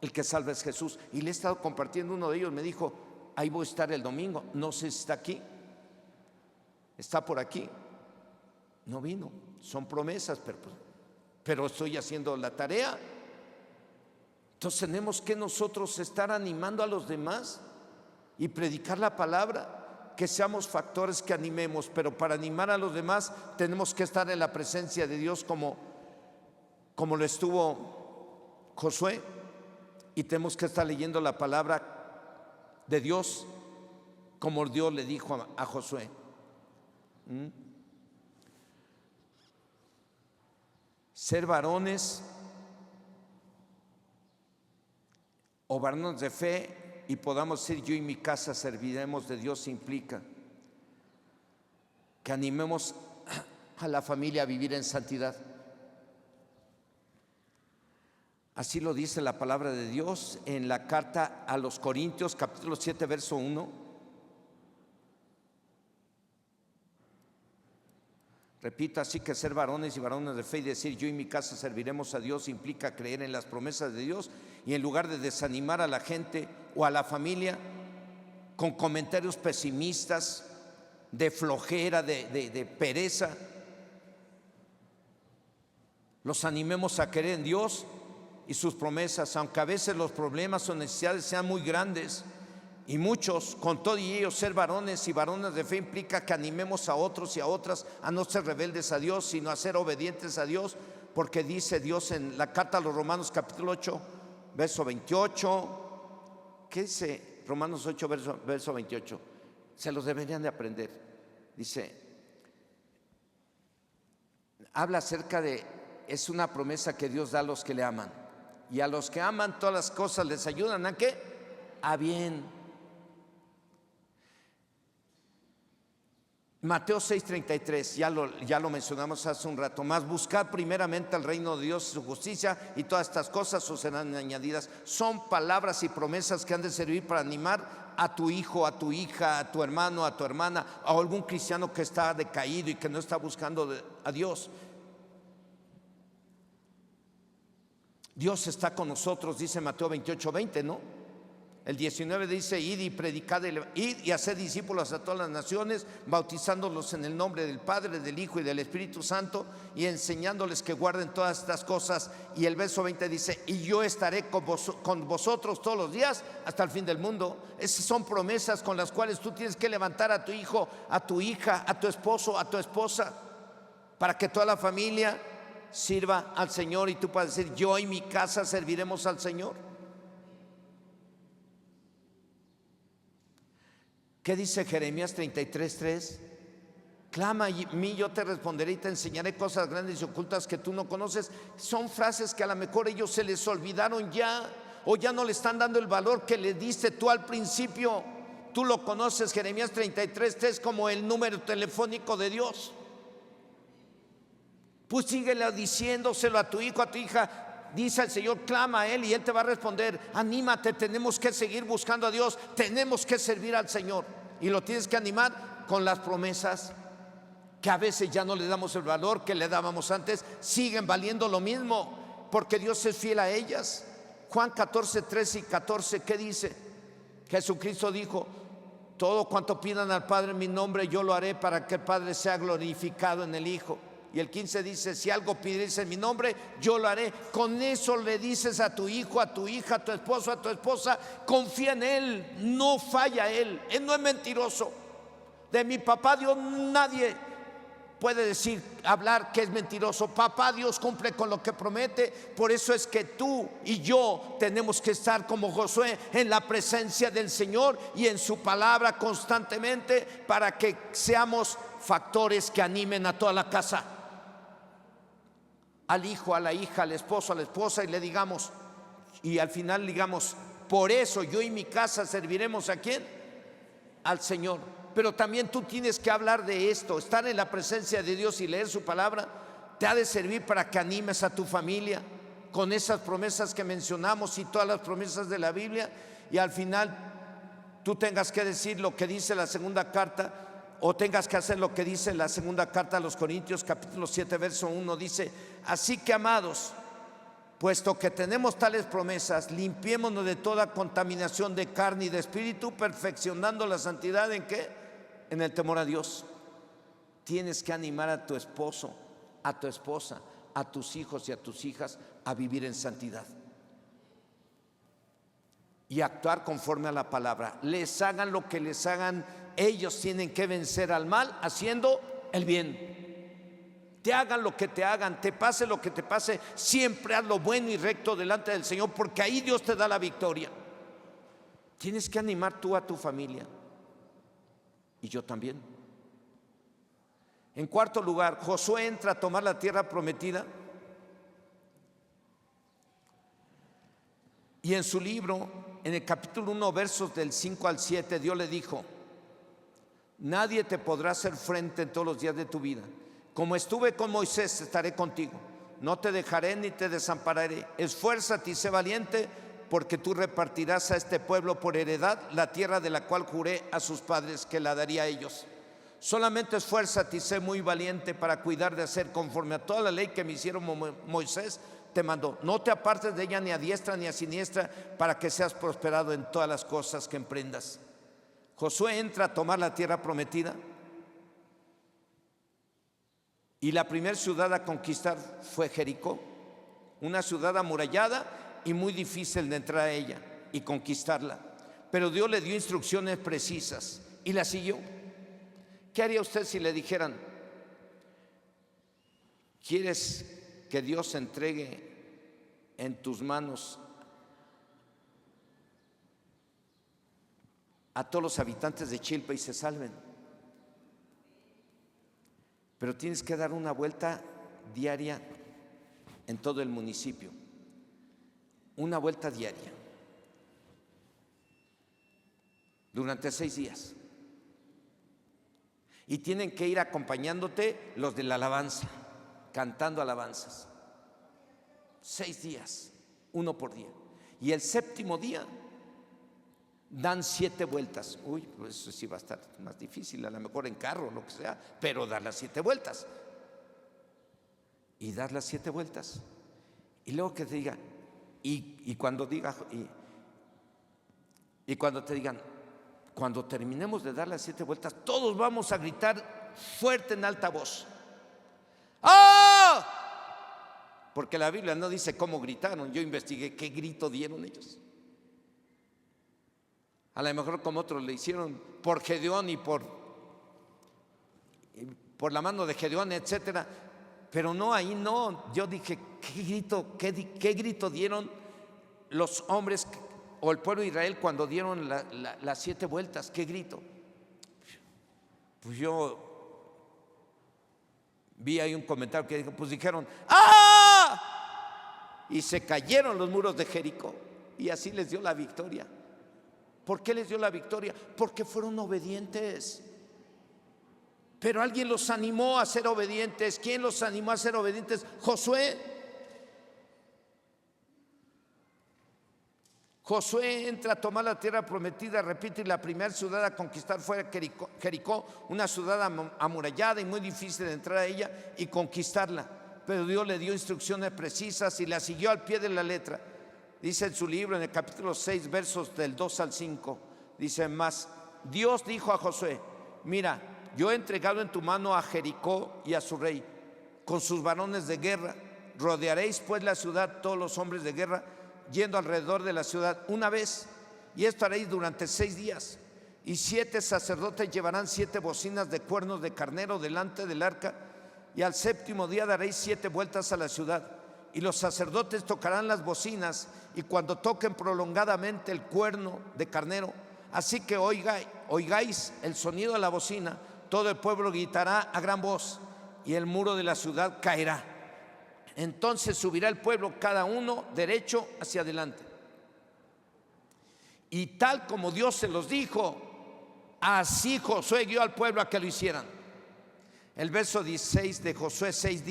el que salva es Jesús. Y le he estado compartiendo. Uno de ellos me dijo: ahí voy a estar el domingo. No sé si está aquí, está por aquí. No vino, son promesas, pero estoy haciendo la tarea. Entonces tenemos que nosotros estar animando a los demás y predicar la palabra, que seamos factores que animemos. Pero para animar a los demás tenemos que estar en la presencia de Dios como como lo estuvo Josué, y tenemos que estar leyendo la palabra de Dios como Dios le dijo a Josué. Ser varones o varones de fe y podamos decir yo y mi casa serviremos de Dios, implica que animemos a la familia a vivir en santidad. Así lo dice la palabra de Dios en la carta a los Corintios, capítulo 7, verso 1. Repito, así que ser varones y varones de fe y decir yo y mi casa serviremos a Dios implica creer en las promesas de Dios, y en lugar de desanimar a la gente o a la familia con comentarios pesimistas, de flojera, de pereza, los animemos a creer en Dios y sus promesas, aunque a veces los problemas o necesidades sean muy grandes. Y muchos, con todo y ellos, ser varones y varones de fe implica que animemos a otros y a otras a no ser rebeldes a Dios, sino a ser obedientes a Dios, porque dice Dios en la carta a los Romanos capítulo 8, verso 28. ¿Qué dice Romanos 8, verso 28? Se los deberían de aprender. Dice, habla acerca de, es una promesa que Dios da a los que le aman. Y a los que aman todas las cosas les ayudan ¿a qué? A bien. Mateo 6:33, ya lo mencionamos hace un rato más. Buscad primeramente el reino de Dios y su justicia, y todas estas cosas os serán añadidas. Son palabras y promesas que han de servir para animar a tu hijo, a tu hija, a tu hermano, a tu hermana, a algún cristiano que está decaído y que no está buscando a Dios. Dios está con nosotros, dice Mateo 28:20, ¿no? El 19 dice, id y predicad, id y haced discípulos a todas las naciones, bautizándolos en el nombre del Padre, del Hijo y del Espíritu Santo, y enseñándoles que guarden todas estas cosas. Y el verso 20 dice, y yo estaré con vosotros todos los días hasta el fin del mundo. Esas son promesas con las cuales tú tienes que levantar a tu hijo, a tu hija, a tu esposo, a tu esposa, para que toda la familia sirva al Señor y tú puedas decir, yo y mi casa serviremos al Señor. ¿Qué dice Jeremías 33:3? Clama a mí, yo te responderé y te enseñaré cosas grandes y ocultas que tú no conoces. Son frases que a lo mejor ellos se les olvidaron ya, o ya no le están dando el valor que le diste tú al principio. Tú lo conoces, Jeremías 33:3, como el número telefónico de Dios. Pues síguele diciéndoselo a tu hijo, a tu hija. Dice el Señor, clama a Él y Él te va a responder. Anímate, tenemos que seguir buscando a Dios, tenemos que servir al Señor. Y lo tienes que animar con las promesas que a veces ya no le damos el valor que le dábamos antes. Siguen valiendo lo mismo, porque Dios es fiel a ellas. Juan 14:13 y 14, ¿qué dice? Jesucristo dijo, todo cuanto pidan al Padre en mi nombre yo lo haré, para que el Padre sea glorificado en el Hijo. Y el 15 dice, si algo pidieres en mi nombre, yo lo haré. Con eso le dices a tu hijo, a tu hija, a tu esposo, a tu esposa, confía en Él, no falla Él no es mentiroso. De mi papá Dios nadie puede decir, hablar que es mentiroso. Papá Dios cumple con lo que promete. Por eso es que tú y yo tenemos que estar como Josué en la presencia del Señor y en su palabra constantemente, para que seamos factores que animen a toda la casa, al hijo, a la hija, al esposo, a la esposa, y le digamos, y al final digamos, por eso yo y mi casa serviremos ¿a quién? Al Señor. Pero también tú tienes que hablar de esto. Estar en la presencia de Dios y leer su palabra te ha de servir para que animes a tu familia con esas promesas que mencionamos y todas las promesas de la Biblia, y al final tú tengas que decir lo que dice la segunda carta, o tengas que hacer lo que dice la segunda carta a los Corintios capítulo 7 verso 1. Dice, así que amados, puesto que tenemos tales promesas, limpiémonos de toda contaminación de carne y de espíritu, perfeccionando la santidad ¿en qué? En el temor a Dios. Tienes que animar a tu esposo, a tu esposa, a tus hijos y a tus hijas a vivir en santidad y actuar conforme a la palabra. Les hagan lo que les hagan, ellos tienen que vencer al mal haciendo el bien. te hagan lo que te hagan, te pase lo que te pase, siempre haz lo bueno y recto delante del Señor, porque ahí Dios te da la victoria. Tienes que animar tú a tu familia, y yo también. En cuarto lugar, Josué entra a tomar la tierra prometida, y en su libro, en el capítulo 1, versos del 5 al 7, Dios le dijo: nadie te podrá hacer frente en todos los días de tu vida. Como estuve con Moisés, estaré contigo. No te dejaré ni te desampararé. Esfuérzate y sé valiente, porque tú repartirás a este pueblo por heredad la tierra de la cual juré a sus padres que la daría a ellos. Solamente esfuérzate y sé muy valiente para cuidar de hacer conforme a toda la ley que me hicieron Moisés te mandó. No te apartes de ella ni a diestra ni a siniestra, para que seas prosperado en todas las cosas que emprendas. Josué entra a tomar la tierra prometida, y la primera ciudad a conquistar fue Jericó, una ciudad amurallada y muy difícil de entrar a ella y conquistarla. Pero Dios le dio instrucciones precisas y la siguió. ¿Qué haría usted si le dijeran: ¿quieres que Dios entregue en tus manos a todos los habitantes de Chilpa y se salven? Pero tienes que dar una vuelta diaria en todo el municipio, una vuelta diaria, durante 6 días. Y tienen que ir acompañándote los de la alabanza, cantando alabanzas. 6 días, uno por día. Y el séptimo día dan 7 vueltas. Uy, pues eso sí va a estar más difícil, a lo mejor en carro o lo que sea, pero dar las 7 vueltas. Y dar las 7 vueltas. Y luego que te diga, y cuando diga, y cuando te digan, cuando terminemos de dar las 7 vueltas, todos vamos a gritar fuerte en alta voz: ¡ah! Porque la Biblia no dice cómo gritaron. Yo investigué qué grito dieron ellos. A lo mejor como otros le hicieron por Gedeón y por la mano de Gedeón, etcétera. Pero no, ahí no. Yo dije, ¿qué grito dieron los hombres o el pueblo de Israel cuando dieron las 7 vueltas? ¿Qué grito? Pues yo vi ahí un comentario que dijo, pues dijeron ¡ah! Y se cayeron los muros de Jericó, y así les dio la victoria. ¿Por qué les dio la victoria? Porque fueron obedientes. Pero alguien los animó a ser obedientes. ¿Quién los animó a ser obedientes? Josué. Josué entra a tomar la tierra prometida, repite, y la primera ciudad a conquistar fue Jericó, una ciudad amurallada y muy difícil de entrar a ella y conquistarla. Pero Dios le dio instrucciones precisas y la siguió al pie de la letra. Dice en su libro, en el capítulo 6, versos del 2 al 5, dice: mas Dios dijo a Josué: mira, yo he entregado en tu mano a Jericó y a su rey, con sus varones de guerra. Rodearéis pues la ciudad, todos los hombres de guerra, yendo alrededor de la ciudad una vez, y esto haréis durante 6 días. Y 7 sacerdotes llevarán 7 bocinas de cuernos de carnero delante del arca, y al séptimo día daréis 7 vueltas a la ciudad. Y los sacerdotes tocarán las bocinas, y cuando toquen prolongadamente el cuerno de carnero, así que oigáis el sonido de la bocina, todo el pueblo gritará a gran voz, y el muro de la ciudad caerá. Entonces subirá el pueblo, cada uno derecho hacia adelante. Y tal como Dios se los dijo, así Josué guió al pueblo a que lo hicieran. El verso 16 de Josué 6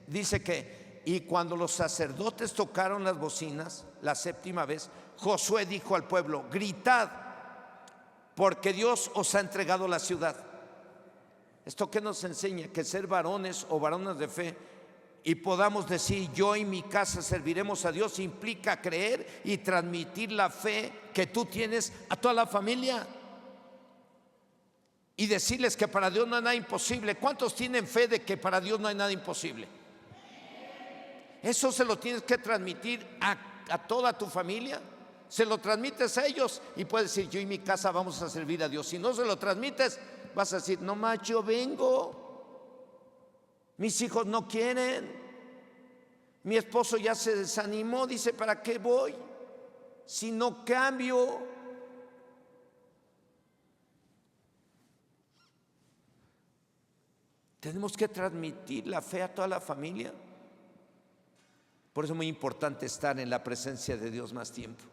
dice que: y cuando los sacerdotes tocaron las bocinas la séptima vez, Josué dijo al pueblo: gritad, porque Dios os ha entregado la ciudad. ¿Esto qué nos enseña? Que ser varones o varonas de fe y podamos decir: yo y mi casa serviremos a Dios, implica creer y transmitir la fe que tú tienes a toda la familia, y decirles que para Dios no hay nada imposible. ¿Cuántos tienen fe de que para Dios no hay nada imposible? Eso se lo tienes que transmitir a toda tu familia. Se lo transmites a ellos y puedes decir: yo y mi casa vamos a servir a Dios. Si no se lo transmites, vas a decir: no más, yo vengo. Mis hijos no quieren. Mi esposo ya se desanimó, dice, ¿para qué voy si no cambio? Tenemos que transmitir la fe a toda la familia. Por eso es muy importante estar en la presencia de Dios más tiempo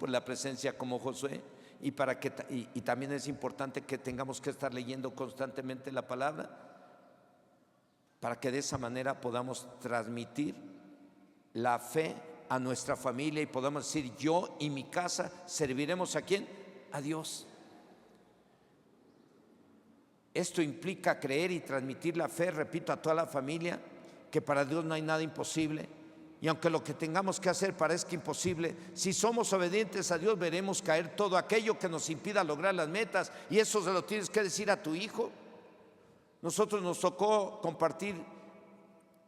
en la presencia como Josué, y también es importante que tengamos que estar leyendo constantemente la palabra, para que de esa manera podamos transmitir la fe a nuestra familia y podamos decir: yo y mi casa serviremos ¿a quién? A Dios. Esto implica creer y transmitir la fe, repito, a toda la familia, que para Dios no hay nada imposible. Y aunque lo que tengamos que hacer parezca imposible, si somos obedientes a Dios, veremos caer todo aquello que nos impida lograr las metas. Y eso se lo tienes que decir a tu hijo. Nosotros nos tocó compartir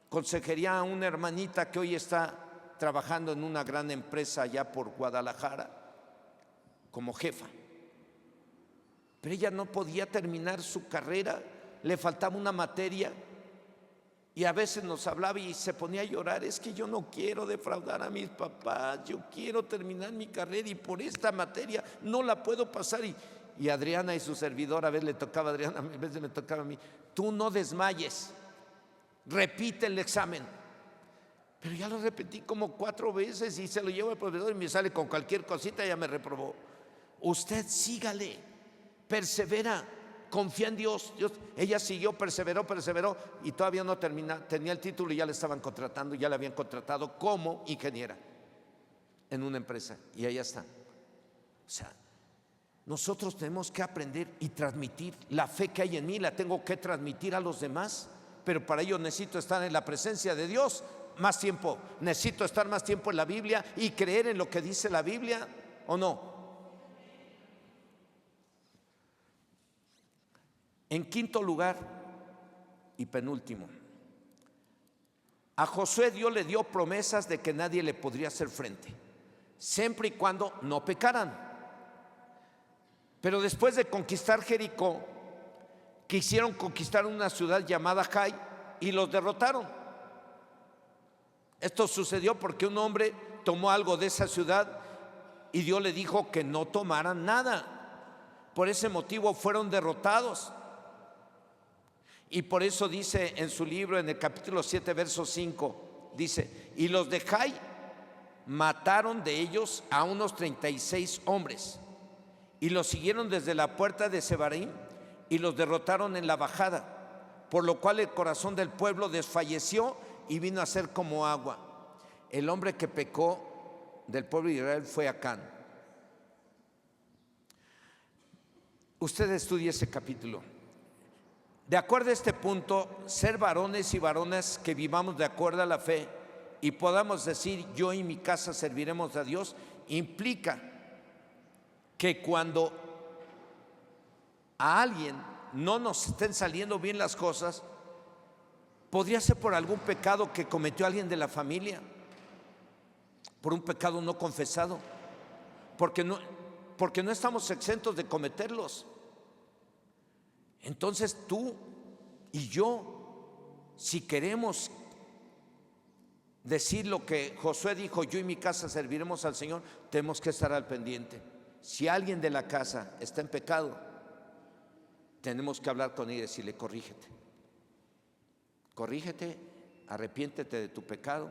consejería a una hermanita que hoy está trabajando en una gran empresa allá por Guadalajara como jefa. Pero ella no podía terminar su carrera, le faltaba una materia. Y a veces nos hablaba y se ponía a llorar: es que yo no quiero defraudar a mis papás, yo quiero terminar mi carrera y por esta materia no la puedo pasar. Y Adriana y su servidor, a veces le tocaba a Adriana, a veces me tocaba a mí: tú no desmayes, repite el examen. Pero ya lo repetí como 4 veces y se lo llevo al profesor y me sale con cualquier cosita, ya me reprobó. Usted sígale, persevera, confía en Dios. Ella siguió, perseveró y todavía no termina, tenía el título y ya le estaban contratando, ya le habían contratado como ingeniera en una empresa y ahí está. O sea, nosotros tenemos que aprender y transmitir la fe que hay en mí, la tengo que transmitir a los demás, pero para ello necesito estar en la presencia de Dios más tiempo, necesito estar más tiempo en la Biblia y creer en lo que dice la Biblia, ¿o no? En quinto lugar y penúltimo, a Josué Dios le dio promesas de que nadie le podría hacer frente, siempre y cuando no pecaran. Pero después de conquistar Jericó, quisieron conquistar una ciudad llamada Jai y los derrotaron. Esto sucedió porque un hombre tomó algo de esa ciudad y Dios le dijo que no tomaran nada. Por ese motivo fueron derrotados. Y por eso dice en su libro, en el capítulo 7, verso 5, dice: y los de Jai mataron de ellos a unos 36 hombres y los siguieron desde la puerta de Sebarim y los derrotaron en la bajada, por lo cual el corazón del pueblo desfalleció y vino a ser como agua. El hombre que pecó del pueblo de Israel fue Acán. Usted estudie ese capítulo. De acuerdo a este punto, ser varones y varonas que vivamos de acuerdo a la fe y podamos decir: yo y mi casa serviremos a Dios, implica que cuando a alguien no nos estén saliendo bien las cosas, podría ser por algún pecado que cometió alguien de la familia, por un pecado no confesado, porque no estamos exentos de cometerlos. Entonces tú y yo, si queremos decir lo que Josué dijo: yo y mi casa serviremos al Señor, tenemos que estar al pendiente. Si alguien de la casa está en pecado, tenemos que hablar con él y decirle: corrígete, arrepiéntete de tu pecado.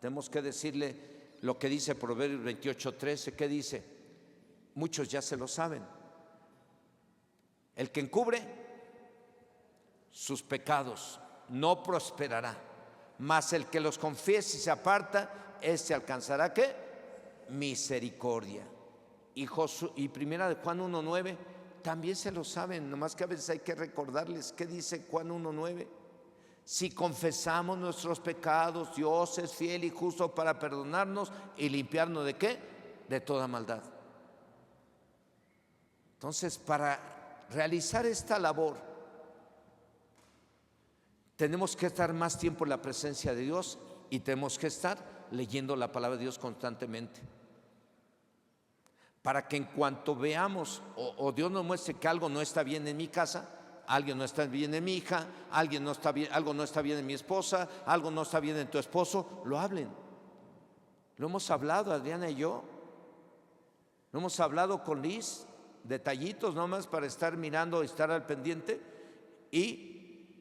Tenemos que decirle lo que dice Proverbios 28:13. ¿Qué dice? Muchos ya se lo saben: el que encubre sus pecados no prosperará, mas el que los confiese y se aparta, éste alcanzará ¿qué? Misericordia. Y primera de Juan 1:9 también se lo saben, nomás que a veces hay que recordarles qué dice Juan 1:9. Si confesamos nuestros pecados, Dios es fiel y justo para perdonarnos y limpiarnos ¿de qué? De toda maldad. Entonces, para realizar esta labor, tenemos que estar más tiempo en la presencia de Dios y tenemos que estar leyendo la palabra de Dios constantemente, para que en cuanto veamos o Dios nos muestre que algo no está bien en mi casa, alguien no está bien en mi hija, alguien no está bien, algo no está bien en mi esposa, algo no está bien en tu esposo, lo hablen. Lo hemos hablado Adriana y yo, lo hemos hablado con Liz, detallitos nomás para estar mirando, estar al pendiente, y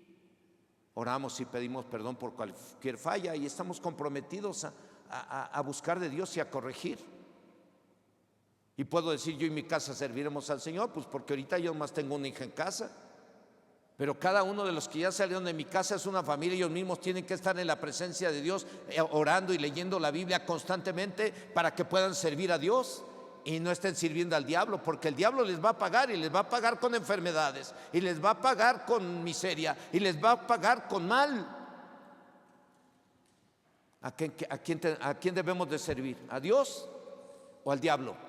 oramos y pedimos perdón por cualquier falla y estamos comprometidos a buscar de Dios y a corregir. Y puedo decir, yo y mi casa serviremos al Señor, pues porque ahorita yo más tengo una hija en casa. Pero cada uno de los que ya salieron de mi casa es una familia, ellos mismos tienen que estar en la presencia de Dios, orando y leyendo la Biblia constantemente para que puedan servir a Dios y no estén sirviendo al diablo, porque el diablo les va a pagar, y les va a pagar con enfermedades, y les va a pagar con miseria, y les va a pagar con mal. ¿A quién debemos de servir? ¿A Dios o al diablo?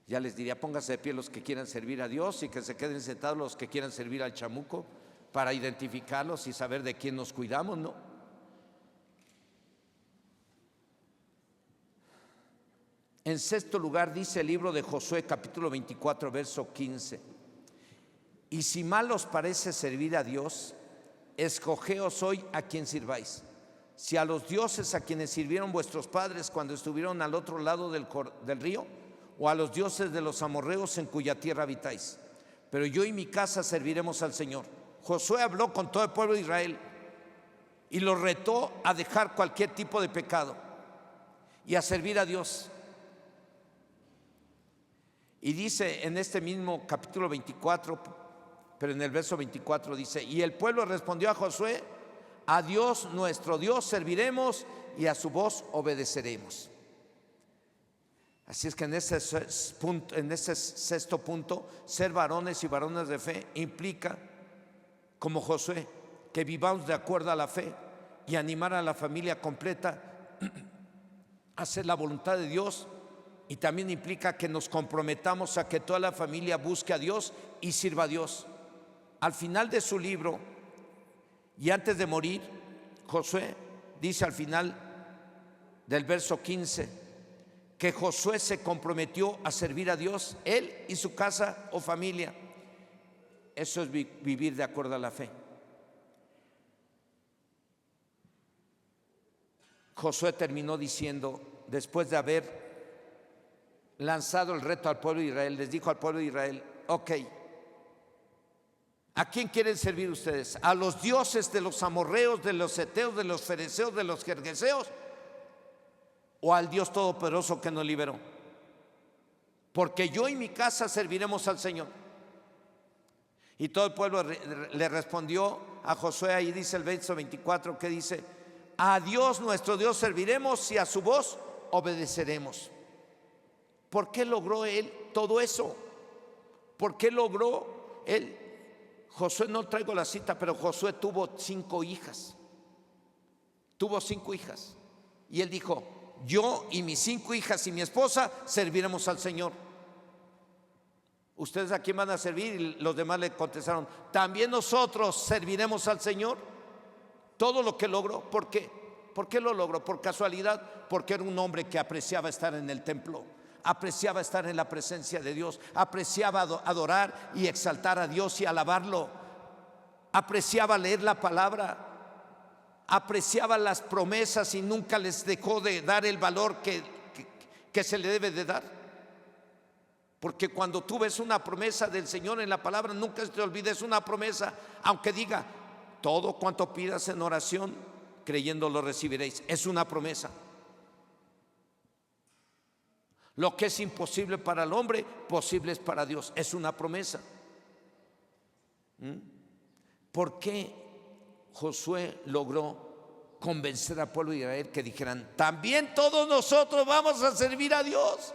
Ya les diría, pónganse de pie los que quieran servir a Dios y que se queden sentados los que quieran servir al chamuco, para identificarlos y saber de quién nos cuidamos, ¿no? En sexto lugar dice el libro de Josué, capítulo 24, verso 15: y si mal os parece servir a Dios, escogeos hoy a quien sirváis, si a los dioses a quienes sirvieron vuestros padres cuando estuvieron al otro lado del río, o a los dioses de los amorreos en cuya tierra habitáis. Pero yo y mi casa serviremos al Señor. Josué habló con todo el pueblo de Israel y los retó a dejar cualquier tipo de pecado y a servir a Dios. Y dice en este mismo capítulo 24, pero en el verso 24 dice: y el pueblo respondió a Josué: a Dios nuestro Dios serviremos y a su voz obedeceremos. Así es que en ese sexto punto, ser varones y varonas de fe implica, como Josué, que vivamos de acuerdo a la fe y animar a la familia completa a hacer la voluntad de Dios, y también implica que nos comprometamos a que toda la familia busque a Dios y sirva a Dios. Al final de su libro y antes de morir, Josué dice al final del verso 15 que Josué se comprometió a servir a Dios, él y su casa o familia. Eso es vivir de acuerdo a la fe. Josué terminó diciendo, después de haber lanzado el reto al pueblo de Israel, les dijo al pueblo de Israel: ok, ¿a quién quieren servir ustedes? ¿A los dioses de los amorreos, de los heteos, de los fereceos, de los gergeseos, o al Dios todopoderoso que nos liberó? Porque yo y mi casa serviremos al Señor. Y todo el pueblo le respondió a Josué, ahí dice el verso 24, que dice: a Dios nuestro Dios serviremos y a su voz obedeceremos. ¿Por qué logró él todo eso? ¿Por qué logró él? Josué, no traigo la cita, pero Josué tuvo 5 hijas. Tuvo 5 hijas. Y él dijo: yo y mis 5 hijas y mi esposa serviremos al Señor. ¿Ustedes a quién van a servir? Y los demás le contestaron: también nosotros serviremos al Señor. Todo lo que logró, ¿por qué? ¿Por qué lo logró? ¿Por casualidad? Porque era un hombre que apreciaba estar en el templo, apreciaba estar en la presencia de Dios, apreciaba adorar y exaltar a Dios y alabarlo, apreciaba leer la palabra, apreciaba las promesas y nunca les dejó de dar el valor que se le debe de dar. Porque cuando tú ves una promesa del Señor en la palabra, nunca te olvides una promesa, aunque diga: todo cuanto pidas en oración, creyendo lo recibiréis. Es una promesa. Lo que es imposible para el hombre, posible es para Dios. Es una promesa. ¿Por qué Josué logró convencer al pueblo de Israel que dijeran: también todos nosotros vamos a servir a Dios?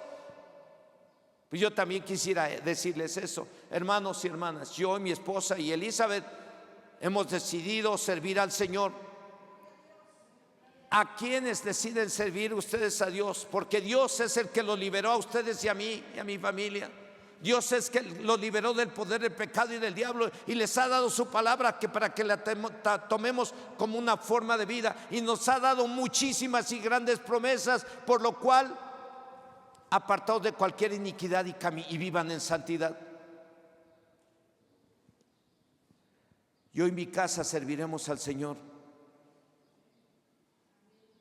Pues yo también quisiera decirles eso, hermanos y hermanas. Yo y mi esposa y Elizabeth hemos decidido servir al Señor. ¿A quiénes deciden servir ustedes? A Dios, porque Dios es el que los liberó a ustedes y a mí y a mi familia. Dios es que los liberó del poder del pecado y del diablo, y les ha dado su palabra para que la tomemos como una forma de vida, y nos ha dado muchísimas y grandes promesas, por lo cual apartados de cualquier iniquidad y vivan en santidad. Yo y mi casa serviremos al Señor.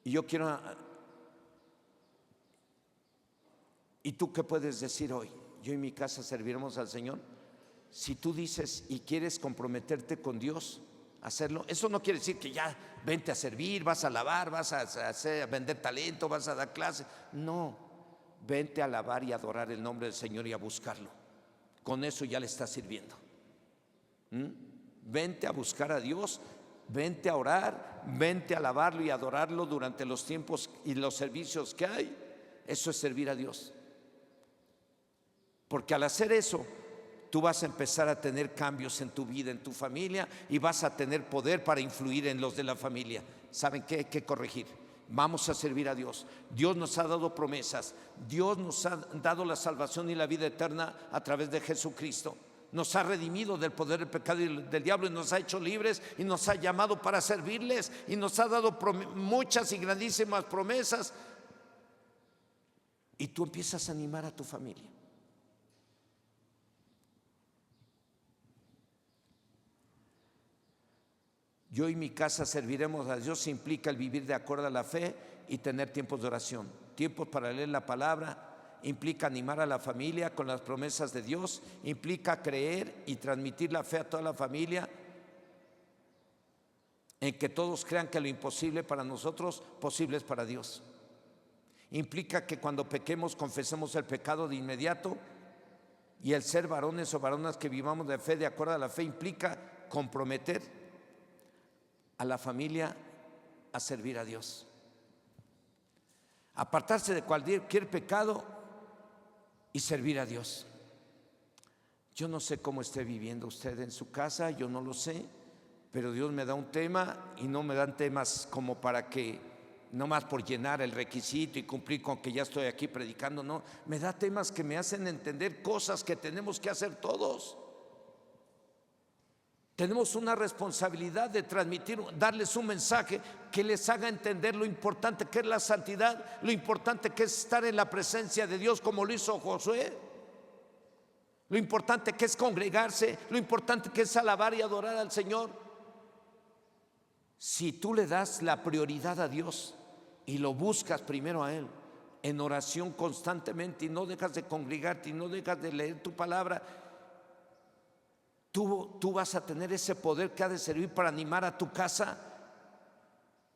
Y yo quiero... ¿Y tú qué puedes decir hoy? Yo y mi casa serviremos al Señor. Si tú dices y quieres comprometerte con Dios, hacerlo, eso no quiere decir que ya vente a servir, vas a alabar, vas a vender talento, vas a dar clases. No, vente a alabar y adorar el nombre del Señor y a buscarlo. Con eso ya le estás sirviendo. Vente a buscar a Dios, vente a orar, vente a alabarlo y adorarlo durante los tiempos y los servicios que hay. Eso es servir a Dios. Porque al hacer eso, tú vas a empezar a tener cambios en tu vida, en tu familia, y vas a tener poder para influir en los de la familia. ¿Saben qué? Hay que corregir. Vamos a servir a Dios. Dios nos ha dado promesas. Dios nos ha dado la salvación y la vida eterna a través de Jesucristo. Nos ha redimido del poder del pecado y del diablo y nos ha hecho libres y nos ha llamado para servirles y nos ha dado muchas y grandísimas promesas. Y tú empiezas a animar a tu familia. Yo y mi casa serviremos a Dios implica el vivir de acuerdo a la fe y tener tiempos de oración, tiempos para leer la palabra, implica animar a la familia con las promesas de Dios, implica creer y transmitir la fe a toda la familia, en que todos crean que lo imposible para nosotros, posible es para Dios. Implica que cuando pequemos confesemos el pecado de inmediato, y el ser varones o varonas que vivamos de fe de acuerdo a la fe implica comprometer a la familia a servir a Dios. Apartarse de cualquier pecado y servir a Dios. Yo no sé cómo esté viviendo usted en su casa, yo no lo sé, pero Dios me da un tema y no me dan temas como para que, no más por llenar el requisito y cumplir con que ya estoy aquí predicando, no, me da temas que me hacen entender cosas que tenemos que hacer todos. Tenemos una responsabilidad de transmitir, darles un mensaje que les haga entender lo importante que es la santidad, lo importante que es estar en la presencia de Dios como lo hizo Josué, lo importante que es congregarse, lo importante que es alabar y adorar al Señor. Si tú le das la prioridad a Dios y lo buscas primero a Él en oración constantemente y no dejas de congregarte y no dejas de leer tu palabra, tú vas a tener ese poder que ha de servir para animar a tu casa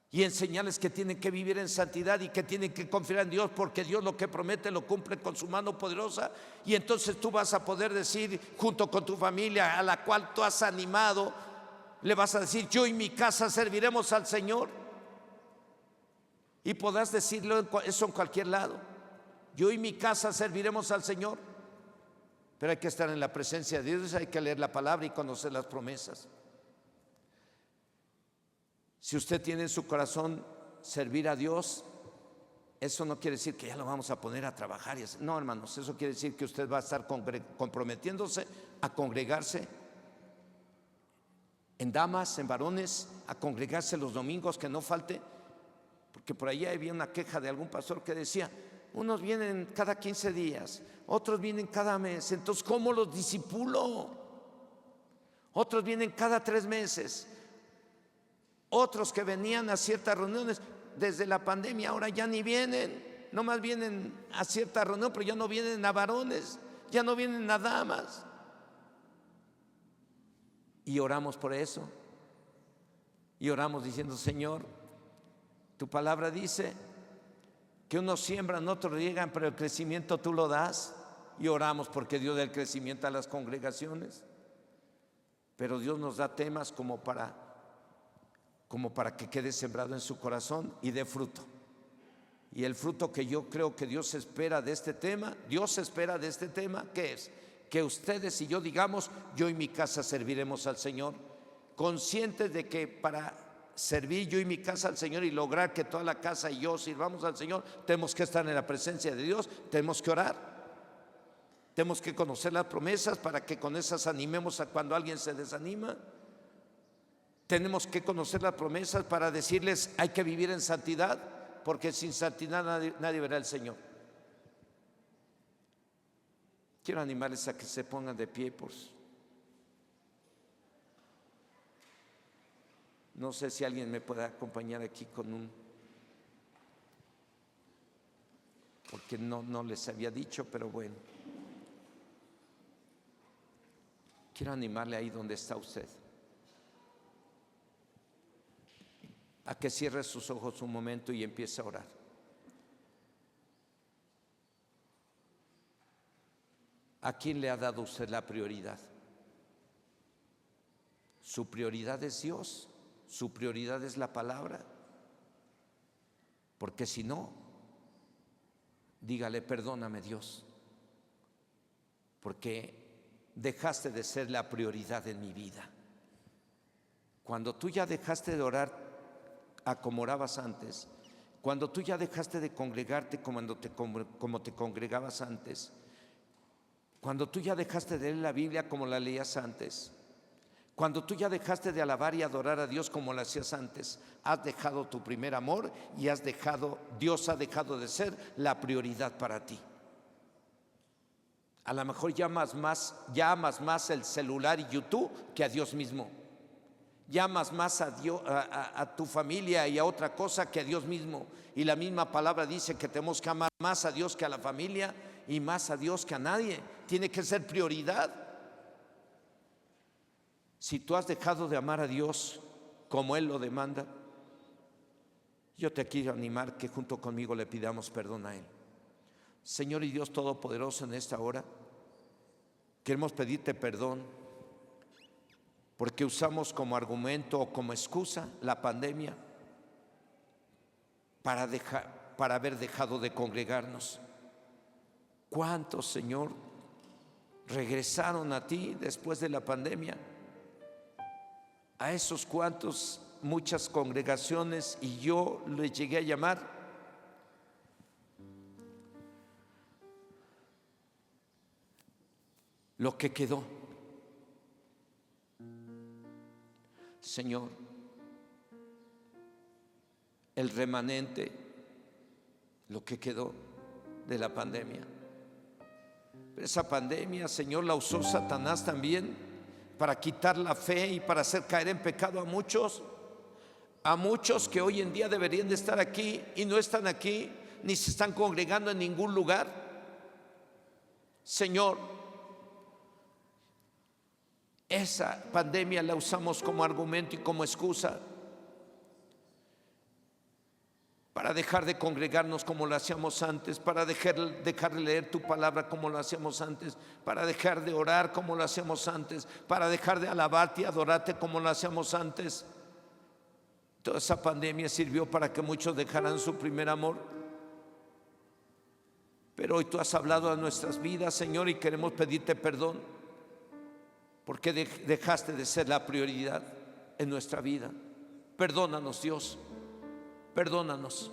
y enseñarles que tienen que vivir en santidad y que tienen que confiar en Dios, porque Dios lo que promete lo cumple con su mano poderosa. Y entonces tú vas a poder decir, junto con tu familia a la cual tú has animado, le vas a decir: yo y mi casa serviremos al Señor. Y podrás decirlo eso en cualquier lado: yo y mi casa serviremos al Señor. Pero hay que estar en la presencia de Dios, hay que leer la palabra y conocer las promesas. Si usted tiene en su corazón servir a Dios, eso no quiere decir que ya lo vamos a poner a trabajar. No, hermanos, eso quiere decir que usted va a estar comprometiéndose a congregarse en damas, en varones, a congregarse los domingos, que no falte. Porque por ahí había una queja de algún pastor que decía: unos vienen cada 15 días, otros vienen cada mes, entonces ¿cómo los discipulo? Otros vienen cada 3 meses, otros que venían a ciertas reuniones desde la pandemia ahora ya ni vienen, nomás vienen a cierta reunión, pero ya no vienen a varones, ya no vienen a damas. Y oramos por eso, y oramos diciendo: Señor, tu palabra dice que unos siembran, otros riegan, pero el crecimiento tú lo das. Y oramos porque Dios dé el crecimiento a las congregaciones. Pero Dios nos da temas como para que quede sembrado en su corazón y dé fruto. Y el fruto que yo creo que Dios espera de este tema, ¿qué es? Que ustedes y yo digamos: yo y mi casa serviremos al Señor, conscientes de que para servir yo y mi casa al Señor y lograr que toda la casa y yo sirvamos al Señor, tenemos que estar en la presencia de Dios, tenemos que orar, tenemos que conocer las promesas para que con esas animemos a cuando alguien se desanima. Tenemos que conocer las promesas para decirles: hay que vivir en santidad, porque sin santidad nadie verá al Señor. Quiero animarles a que se pongan de pie, por No sé si alguien me puede acompañar aquí porque no les había dicho, pero bueno. Quiero animarle ahí donde está usted a que cierre sus ojos un momento y empiece a orar. ¿A quién le ha dado usted la prioridad? Su prioridad es Dios, su prioridad es la palabra. Porque si no, dígale: perdóname, Dios, porque dejaste de ser la prioridad en mi vida. Cuando tú ya dejaste de orar a como orabas antes, cuando tú ya dejaste de congregarte como te congregabas antes, cuando tú ya dejaste de leer la Biblia como la leías antes, cuando tú ya dejaste de alabar y adorar a Dios como lo hacías antes, has dejado tu primer amor y Dios ha dejado de ser la prioridad para ti. A lo mejor llamas más el celular y YouTube que a Dios mismo. Llamas más a Dios, a tu familia y a otra cosa que a Dios mismo. Y la misma palabra dice que tenemos que amar más a Dios que a la familia y más a Dios que a nadie. Tiene que ser prioridad. Si tú has dejado de amar a Dios como Él lo demanda, yo te quiero animar que junto conmigo le pidamos perdón a Él. Señor y Dios Todopoderoso, en esta hora queremos pedirte perdón porque usamos como argumento o como excusa la pandemia para haber dejado de congregarnos. ¿Cuántos, Señor, regresaron a ti después de la pandemia? A esos cuantos, muchas congregaciones, y yo les llegué a llamar lo que quedó. Señor, el remanente, lo que quedó de la pandemia. Esa pandemia, Señor, la usó Satanás también para quitar la fe y para hacer caer en pecado a muchos que hoy en día deberían de estar aquí y no están aquí, ni se están congregando en ningún lugar. Señor, esa pandemia la usamos como argumento y como excusa para dejar de congregarnos como lo hacíamos antes, para dejar de leer tu palabra como lo hacíamos antes, para dejar de orar como lo hacíamos antes, para dejar de alabarte y adorarte como lo hacíamos antes. Toda esa pandemia sirvió para que muchos dejaran su primer amor. Pero hoy tú has hablado a nuestras vidas, Señor, y queremos pedirte perdón porque dejaste de ser la prioridad en nuestra vida. Perdónanos, Dios, perdónanos.